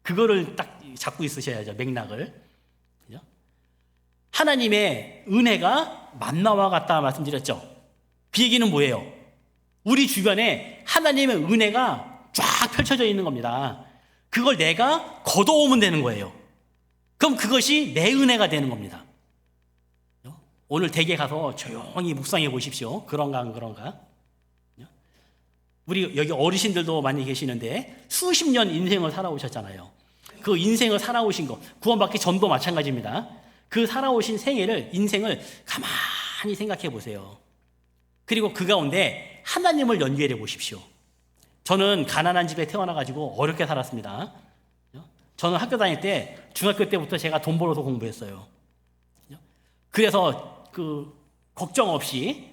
그거를 딱 잡고 있으셔야죠, 맥락을. 그죠? 하나님의 은혜가 만나와 같다 말씀드렸죠. 그 얘기는 뭐예요? 우리 주변에 하나님의 은혜가 쫙 펼쳐져 있는 겁니다. 그걸 내가 걷어오면 되는 거예요. 그럼 그것이 내 은혜가 되는 겁니다. 오늘 댁에 가서 조용히 묵상해 보십시오. 그런가 안 그런가? 우리 여기 어르신들도 많이 계시는데 수십 년 인생을 살아오셨잖아요. 그 인생을 살아오신 거, 구원받기 전도 마찬가지입니다. 그 살아오신 인생을 가만히 생각해 보세요. 그리고 그 가운데 하나님을 연결해 보십시오. 저는 가난한 집에 태어나가지고 어렵게 살았습니다. 저는 학교 다닐 때 중학교 때부터 제가 돈 벌어서 공부했어요. 그래서 걱정 없이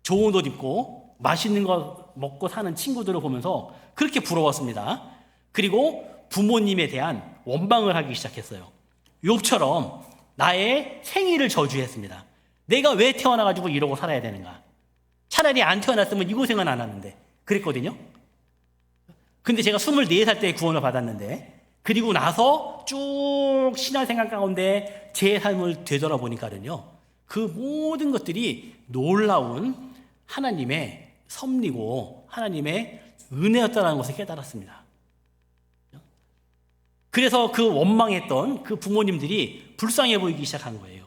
좋은 옷 입고 맛있는 거 먹고 사는 친구들을 보면서 그렇게 부러웠습니다. 그리고 부모님에 대한 원망을 하기 시작했어요. 욥처럼 나의 생일을 저주했습니다. 내가 왜 태어나가지고 이러고 살아야 되는가? 차라리 안 태어났으면 이 고생은 안 하는데 그랬거든요. 근데 제가 24살 때 구원을 받았는데 그리고 나서 쭉 신앙생활 가운데 제 삶을 되돌아보니까는요, 그 모든 것들이 놀라운 하나님의 섭리고 하나님의 은혜였다는 것을 깨달았습니다. 그래서 그 원망했던 그 부모님들이 불쌍해 보이기 시작한 거예요.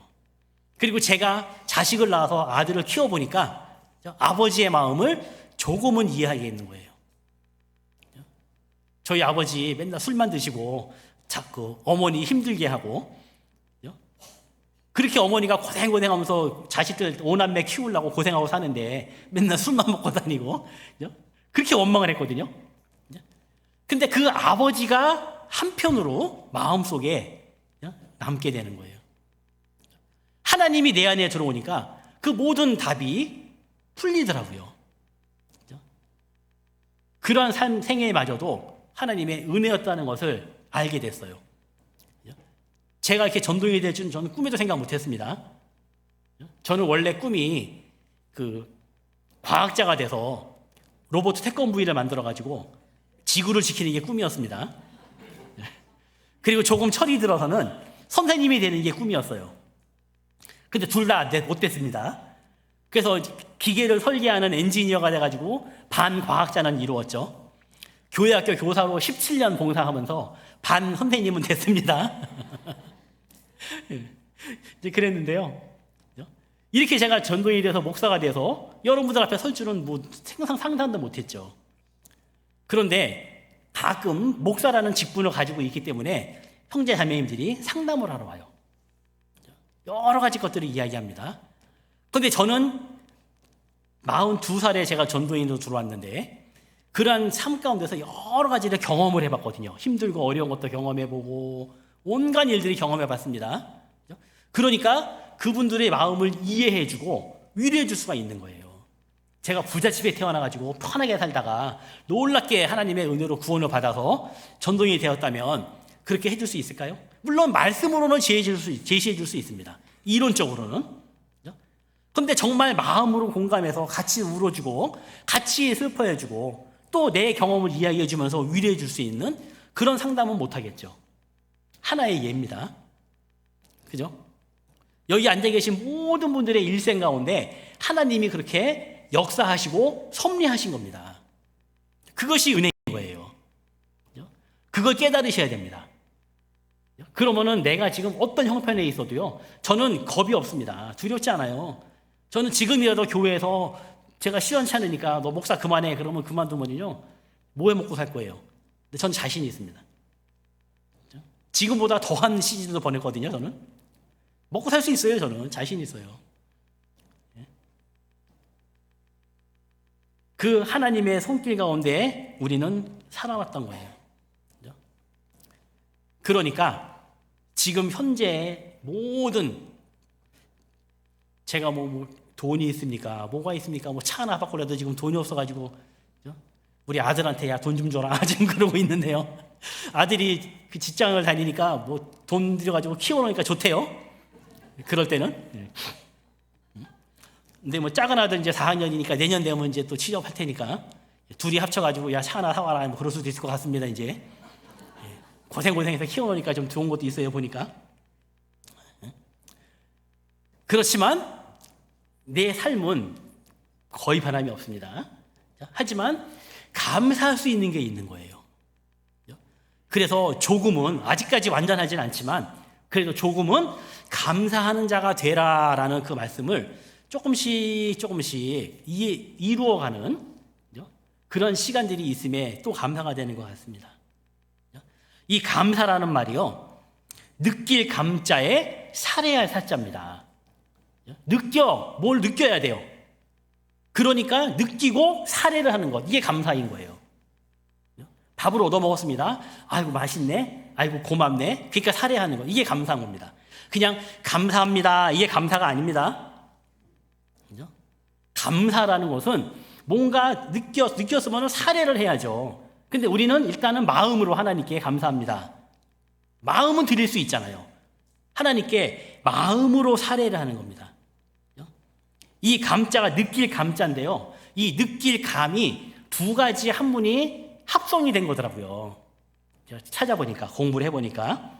그리고 제가 자식을 낳아서 아들을 키워보니까 아버지의 마음을 조금은 이해하겠는 거예요. 저희 아버지 맨날 술만 드시고 자꾸 어머니 힘들게 하고, 그렇게 어머니가 고생하면서 자식들 5남매 키우려고 고생하고 사는데 맨날 술만 먹고 다니고 그렇게 원망을 했거든요. 근데 그 아버지가 한편으로 마음속에 남게 되는 거예요. 하나님이 내 안에 들어오니까 그 모든 답이 풀리더라고요. 그러한 생애마저도 하나님의 은혜였다는 것을 알게 됐어요. 제가 이렇게 전도인이 될 줄은 저는 꿈에도 생각 못했습니다. 저는 원래 꿈이 과학자가 돼서 로봇 태권브이를 만들어가지고 지구를 지키는 게 꿈이었습니다. 그리고 조금 철이 들어서는 선생님이 되는 게 꿈이었어요. 근데 둘 다 못 됐습니다. 그래서 기계를 설계하는 엔지니어가 돼가지고 반과학자는 이루었죠. 교회학교 교사로 17년 봉사하면서 반 선생님은 됐습니다. 이제 그랬는데요. 이렇게 제가 전도인이 돼서 목사가 돼서 여러분들 앞에 설 줄은 상상도 못했죠. 그런데 가끔 목사라는 직분을 가지고 있기 때문에 형제 자매님들이 상담을 하러 와요. 여러 가지 것들을 이야기합니다. 그런데 저는 42살에 제가 전도인으로 들어왔는데 그러한 삶 가운데서 여러 가지를 경험을 해봤거든요. 힘들고 어려운 것도 경험해보고 온갖 일들이 경험해봤습니다. 그러니까 그분들의 마음을 이해해주고 위로해줄 수가 있는 거예요. 제가 부잣집에 태어나가지고 편하게 살다가 놀랍게 하나님의 은혜로 구원을 받아서 전도인이 되었다면 그렇게 해줄 수 있을까요? 물론 말씀으로는 제시해줄 수 있습니다. 이론적으로는. 그런데 정말 마음으로 공감해서 같이 울어주고 같이 슬퍼해주고 또 내 경험을 이야기해주면서 위로해줄 수 있는 그런 상담은 못하겠죠. 하나의 예입니다. 그죠? 여기 앉아 계신 모든 분들의 일생 가운데 하나님이 그렇게 역사하시고 섭리하신 겁니다. 그것이 은혜인 거예요. 그걸 깨달으셔야 됩니다. 그러면은 내가 지금 어떤 형편에 있어도요, 저는 겁이 없습니다. 두렵지 않아요. 저는 지금이라도 교회에서 제가 시원찮으니까 너 목사 그만해 그러면 그만두면요 뭐 해 먹고 살 거예요. 근데 전 자신이 있습니다. 지금보다 더한 시즌도 보냈거든요. 저는 먹고 살 수 있어요. 저는 자신 있어요. 그 하나님의 손길 가운데 우리는 살아왔던 거예요. 그러니까 지금 현재 모든 제가 뭐 돈이 있습니까? 뭐가 있습니까? 뭐 차 하나 바꾸려도 지금 돈이 없어가지고 우리 아들한테 야 돈 좀 줘라 지금 그러고 있는데요. 아들이 그 직장을 다니니까 뭐 돈 들여가지고 키워놓으니까 좋대요. 그럴 때는. 근데 뭐 작은 아들 이제 4학년이니까 내년 되면 이제 또 취업할 테니까 둘이 합쳐가지고 야 차 하나 사와라 뭐 그럴 수도 있을 것 같습니다. 이제 고생해서 키워놓으니까 좀 좋은 것도 있어요, 보니까. 그렇지만 내 삶은 거의 변함이 없습니다. 하지만 감사할 수 있는 게 있는 거예요. 그래서 조금은, 아직까지 완전하진 않지만 그래도 조금은 감사하는 자가 되라라는 그 말씀을 조금씩 이루어가는 그런 시간들이 있음에 또 감사가 되는 것 같습니다. 이 감사라는 말이요, 느낄 감자에 살해할 사자입니다. 뭘 느껴야 돼요. 그러니까 느끼고 살해를 하는 것, 이게 감사인 거예요. 밥을 얻어 먹었습니다. 아이고 맛있네, 아이고 고맙네, 그러니까 살해하는 거, 이게 감사한 겁니다. 그냥 감사합니다, 이게 감사가 아닙니다. 그죠? 감사라는 것은 뭔가 느꼈으면 살해를 해야죠. 근데 우리는 일단은 마음으로 하나님께 감사합니다. 마음은 드릴 수 있잖아요. 하나님께 마음으로 살해를 하는 겁니다. 이 감자가 느낄 감자인데요, 이 느낄 감이 두 가지 한문이 합성이 된 거더라고요. 찾아보니까, 공부를 해보니까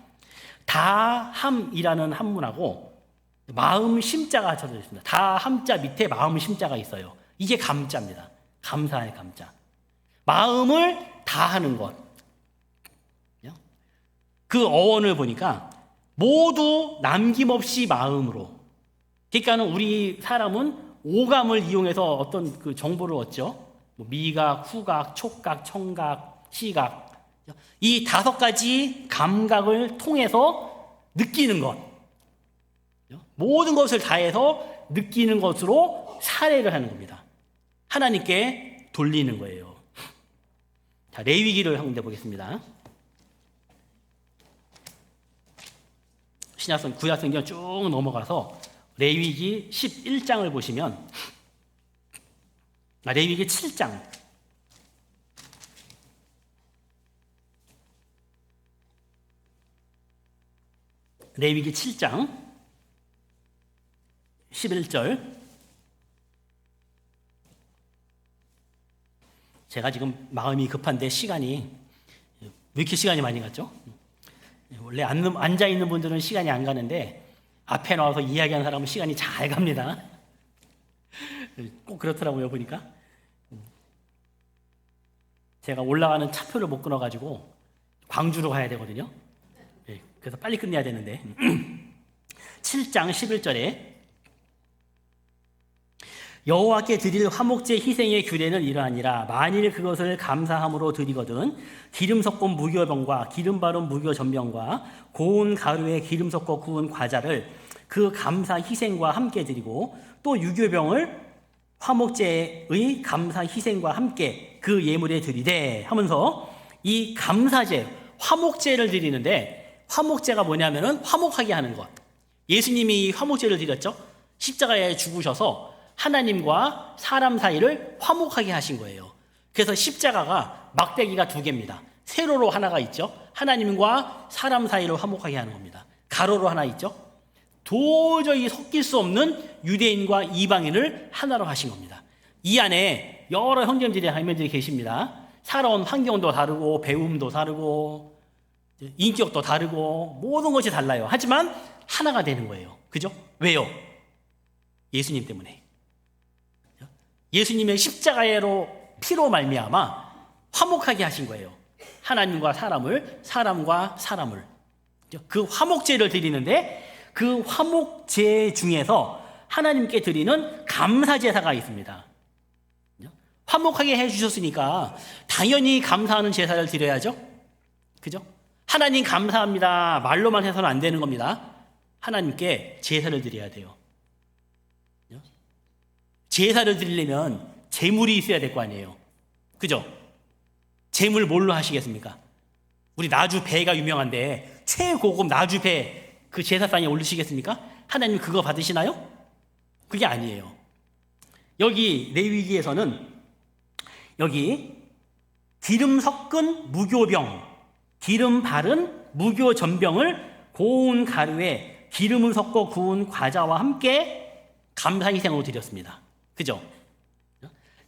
다함이라는 한문하고 마음 심자가 적혀져 있습니다. 다함자 밑에 마음 심자가 있어요. 이게 감자입니다. 감사의 감자. 마음을 다하는 것. 그 어원을 보니까 모두 남김없이 마음으로. 그러니까는 우리 사람은 오감을 이용해서 어떤 그 정보를 얻죠. 미각, 후각, 촉각, 청각, 시각. 이 5가지 감각을 통해서 느끼는 것. 모든 것을 다해서 느끼는 것으로 살해를 하는 겁니다. 하나님께 돌리는 거예요. 자, 레위기를 한번 보겠습니다. 신약성, 구약성경 쭉 넘어가서 레위기 11장을 보시면, 레위기 7장. 레위기 7장 11절. 제가 지금 마음이 급한데 시간이, 왜 이렇게 시간이 많이 갔죠? 원래 앉아있는 분들은 시간이 안 가는데 앞에 나와서 이야기하는 사람은 시간이 잘 갑니다. 꼭 그렇더라고요, 보니까. 제가 올라가는 차표를 못 끊어가지고 광주로 가야 되거든요. 그래서 빨리 끝내야 되는데 7장 11절에 여호와께 드릴 화목제 희생의 규례는 이러하니라. 만일 그것을 감사함으로 드리거든 기름 섞은 무교병과 기름 바른 무교전병과 고운 가루에 기름 섞어 구운 과자를 그 감사 희생과 함께 드리고 또 유교병을 화목제의 감사 희생과 함께 그 예물에 드리되 하면서 이 감사제, 화목제를 드리는데, 화목제가 뭐냐면은 화목하게 하는 것. 예수님이 화목제를 드렸죠. 십자가에 죽으셔서 하나님과 사람 사이를 화목하게 하신 거예요. 그래서 십자가가 막대기가 2개입니다. 세로로 하나가 있죠. 하나님과 사람 사이를 화목하게 하는 겁니다. 가로로 하나 있죠. 도저히 섞일 수 없는 유대인과 이방인을 하나로 하신 겁니다. 이 안에 여러 형제들이 할머니들이 계십니다. 살아온 환경도 다르고 배움도 다르고 인격도 다르고 모든 것이 달라요. 하지만 하나가 되는 거예요. 그죠? 왜요? 예수님 때문에. 예수님의 십자가로 피로 말미암아 화목하게 하신 거예요. 하나님과 사람을, 사람과 사람을. 그 화목제를 드리는데 그 화목제 중에서 하나님께 드리는 감사제사가 있습니다. 화목하게 해주셨으니까 당연히 감사하는 제사를 드려야죠. 그죠? 하나님 감사합니다 말로만 해서는 안 되는 겁니다. 하나님께 제사를 드려야 돼요. 제사를 드리려면 제물이 있어야 될 거 아니에요. 그죠? 제물 뭘로 하시겠습니까? 우리 나주배가 유명한데 최고급 나주배 그 제사상에 올리시겠습니까? 하나님 그거 받으시나요? 그게 아니에요. 여기 레위기에서는 여기 기름 섞은 무교병, 기름 바른 무교전병을 고운 가루에 기름을 섞어 구운 과자와 함께 감사희생으로 드렸습니다. 그죠?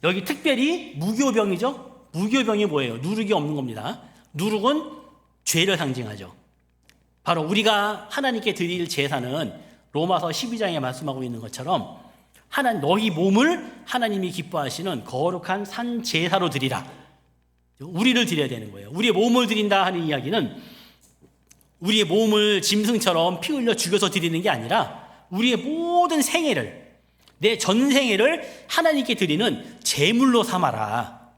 여기 특별히 무교병이죠? 무교병이 뭐예요? 누룩이 없는 겁니다. 누룩은 죄를 상징하죠. 바로 우리가 하나님께 드릴 제사는 로마서 12장에 말씀하고 있는 것처럼 너희 몸을 하나님이 기뻐하시는 거룩한 산 제사로 드리라. 우리를 드려야 되는 거예요. 우리의 몸을 드린다 하는 이야기는 우리의 몸을 짐승처럼 피 흘려 죽여서 드리는 게 아니라 우리의 모든 생애를, 내 전생애를 하나님께 드리는 제물로 삼아라.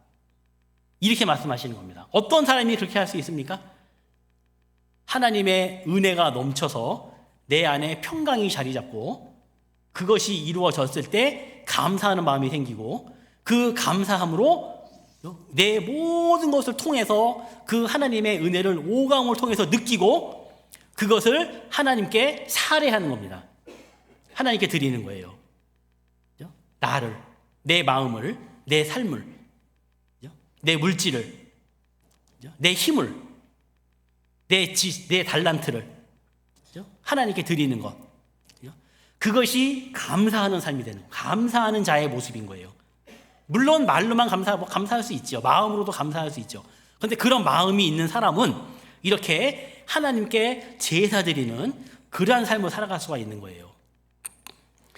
이렇게 말씀하시는 겁니다. 어떤 사람이 그렇게 할 수 있습니까? 하나님의 은혜가 넘쳐서 내 안에 평강이 자리 잡고 그것이 이루어졌을 때 감사하는 마음이 생기고 그 감사함으로 내 모든 것을 통해서 그 하나님의 은혜를 오감을 통해서 느끼고 그것을 하나님께 살해하는 겁니다. 하나님께 드리는 거예요. 나를, 내 마음을, 내 삶을, 내 물질을, 내 힘을, 내 달란트를 하나님께 드리는 것. 그것이 감사하는 삶이 되는, 감사하는 자의 모습인 거예요. 물론 말로만 감사할 수 있죠. 마음으로도 감사할 수 있죠. 그런데 그런 마음이 있는 사람은 이렇게 하나님께 제사 드리는 그러한 삶을 살아갈 수가 있는 거예요.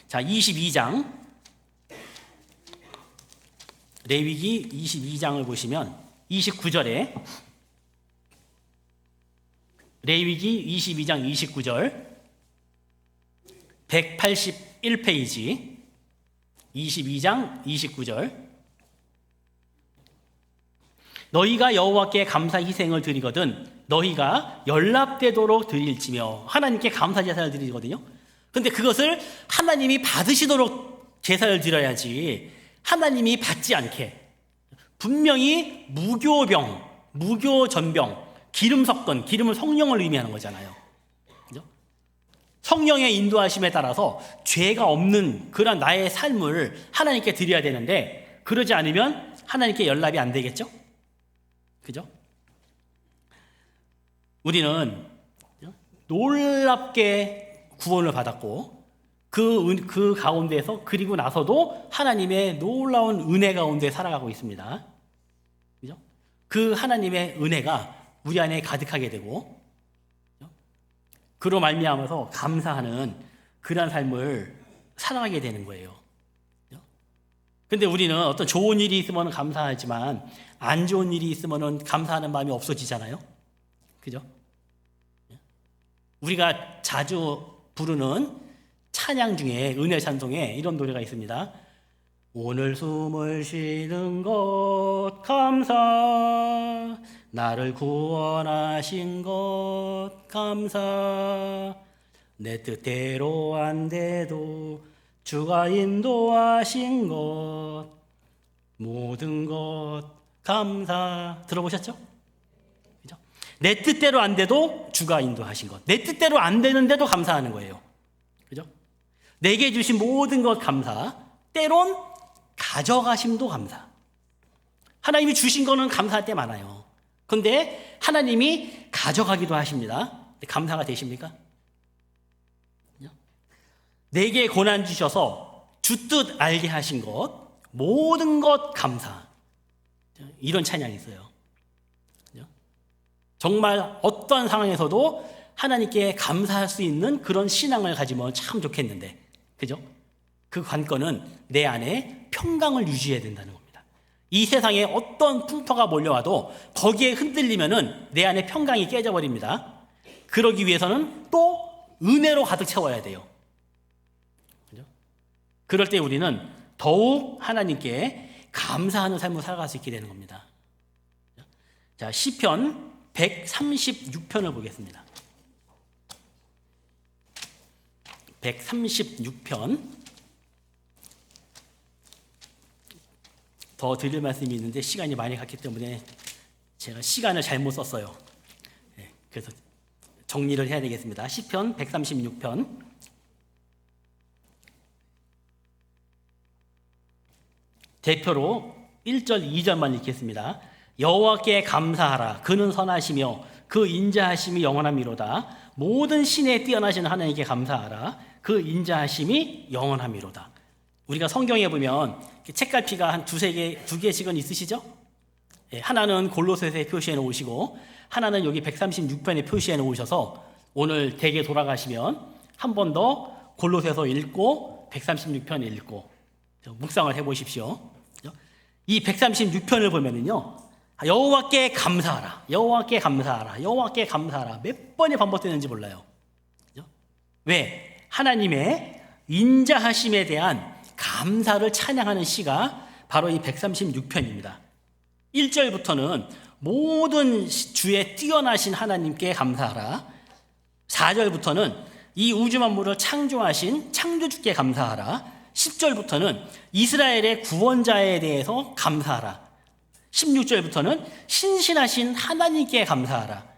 자, 22장 레위기 22장을 보시면 29절에 레위기 22장 29절 181페이지 22장 29절 너희가 여호와께 감사 희생을 드리거든 너희가 연락되도록 드릴지며 하나님께 감사 제사를 드리거든요. 그런데 그것을 하나님이 받으시도록 제사를 드려야지 하나님이 받지 않게 분명히 무교병, 무교전병, 기름 섞은, 기름은 성령을 의미하는 거잖아요. 그죠? 성령의 인도하심에 따라서 죄가 없는 그런 나의 삶을 하나님께 드려야 되는데 그러지 않으면 하나님께 연락이 안 되겠죠? 그죠? 우리는 놀랍게 구원을 받았고 그 가운데에서 그리고 나서도 하나님의 놀라운 은혜 가운데 살아가고 있습니다. 그죠? 그 하나님의 은혜가 우리 안에 가득하게 되고 그로 말미암아서 감사하는 그러한 삶을 살아가게 되는 거예요. 그런데 우리는 어떤 좋은 일이 있으면 감사하지만 안 좋은 일이 있으면 감사하는 마음이 없어지잖아요. 그죠? 우리가 자주 부르는 찬양 중에 은혜 찬송에 이런 노래가 있습니다. 오늘 숨을 쉬는 것 감사 나를 구원하신 것 감사 내 뜻대로 안 돼도 주가 인도하신 것 모든 것 감사 들어보셨죠? 그죠? 내 뜻대로 안 돼도 주가 인도하신 것 내 뜻대로 안 되는데도 감사하는 거예요. 그죠? 내게 주신 모든 것 감사 때론 가져가심도 감사 하나님이 주신 거는 감사할 때 많아요. 그런데 하나님이 가져가기도 하십니다. 감사가 되십니까? 내게 고난 주셔서 주 뜻 알게 하신 것 모든 것 감사 이런 찬양이 있어요. 정말 어떠한 상황에서도 하나님께 감사할 수 있는 그런 신앙을 가지면 참 좋겠는데 그죠? 그 관건은 내 안에 평강을 유지해야 된다는 겁니다. 이 세상에 어떤 풍파가 몰려와도 거기에 흔들리면은 내 안에 평강이 깨져버립니다. 그러기 위해서는 또 은혜로 가득 채워야 돼요. 그죠? 그럴 때 우리는 더욱 하나님께 감사하는 삶을 살아갈 수 있게 되는 겁니다. 자, 시편 136편을 보겠습니다. 136편 더 드릴 말씀이 있는데 시간이 많이 갔기 때문에 제가 시간을 잘못 썼어요. 그래서 정리를 해야 되겠습니다. 시편 136편 대표로 1절 2절만 읽겠습니다. 여호와께 감사하라 그는 선하시며 그 인자하심이 영원함이로다. 모든 신에 뛰어나신 하나님께 감사하라 그 인자하심이 영원함이로다. 우리가 성경에 보면 책갈피가 한 두 개씩은 있으시죠? 하나는 골로새서에 표시해 놓으시고 하나는 여기 136편에 표시해 놓으셔서 오늘 댁에 돌아가시면 한 번 더 골로새서 읽고 136편 읽고 묵상을 해보십시오. 이 136편을 보면은요, 여호와께 감사하라, 여호와께 감사하라, 여호와께 감사하라 몇 번이 반복되는지 몰라요. 왜? 하나님의 인자하심에 대한 감사를 찬양하는 시가 바로 이 136편입니다. 1절부터는 모든 주의 뛰어나신 하나님께 감사하라. 4절부터는 이 우주 만물을 창조하신 창조주께 감사하라. 10절부터는 이스라엘의 구원자에 대해서 감사하라. 16절부터는 신실하신 하나님께 감사하라.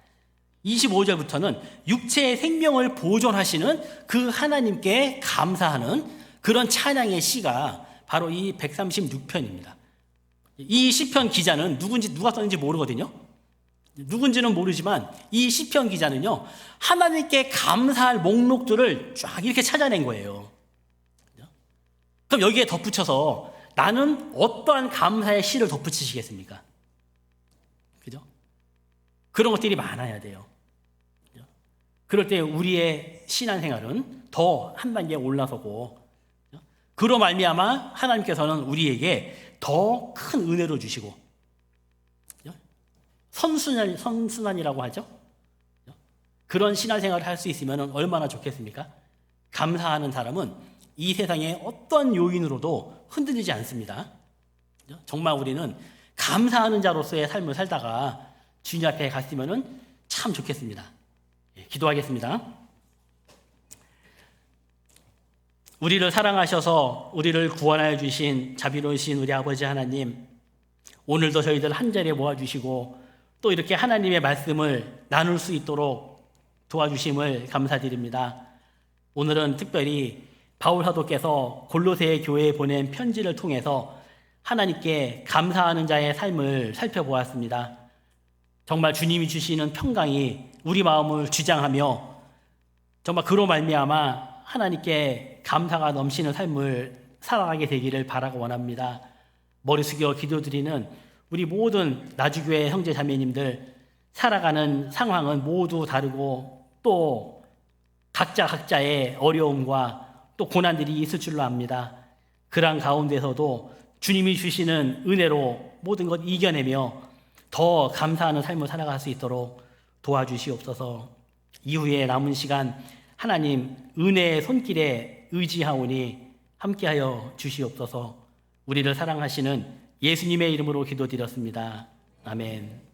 25절부터는 육체의 생명을 보존하시는 그 하나님께 감사하는 그런 찬양의 시가 바로 이 136편입니다. 이 시편 기자는 누가 썼는지 모르거든요. 누군지는 모르지만 이 시편 기자는요, 하나님께 감사할 목록들을 쫙 이렇게 찾아낸 거예요. 그럼 여기에 덧붙여서 나는 어떠한 감사의 시를 덧붙이시겠습니까? 그죠? 그런 것들이 많아야 돼요. 그럴 때 우리의 신앙생활은 더 한 단계 올라서고, 그로 말미암아 하나님께서는 우리에게 더 큰 은혜를 주시고, 선순환이라고 하죠. 그런 신앙생활을 할 수 있으면 얼마나 좋겠습니까? 감사하는 사람은 이 세상의 어떤 요인으로도 흔들리지 않습니다. 정말 우리는 감사하는 자로서의 삶을 살다가 주님 앞에 갔으면 참 좋겠습니다. 기도하겠습니다. 우리를 사랑하셔서 우리를 구원하여 주신 자비로우신 우리 아버지 하나님, 오늘도 저희들 한 자리에 모아주시고 또 이렇게 하나님의 말씀을 나눌 수 있도록 도와주심을 감사드립니다. 오늘은 특별히 바울 사도께서 골로새 교회에 보낸 편지를 통해서 하나님께 감사하는 자의 삶을 살펴보았습니다. 정말 주님이 주시는 평강이 우리 마음을 주장하며 정말 그로 말미암아 하나님께 감사가 넘치는 삶을 살아가게 되기를 바라고 원합니다. 머리 숙여 기도드리는 우리 모든 나주교회 형제 자매님들, 살아가는 상황은 모두 다르고 또 각자의 어려움과 또 고난들이 있을 줄로 압니다. 그러한 가운데서도 주님이 주시는 은혜로 모든 것 이겨내며 더 감사하는 삶을 살아갈 수 있도록 도와주시옵소서. 이후에 남은 시간 하나님 은혜의 손길에 의지하오니 함께하여 주시옵소서. 우리를 사랑하시는 예수님의 이름으로 기도드렸습니다. 아멘.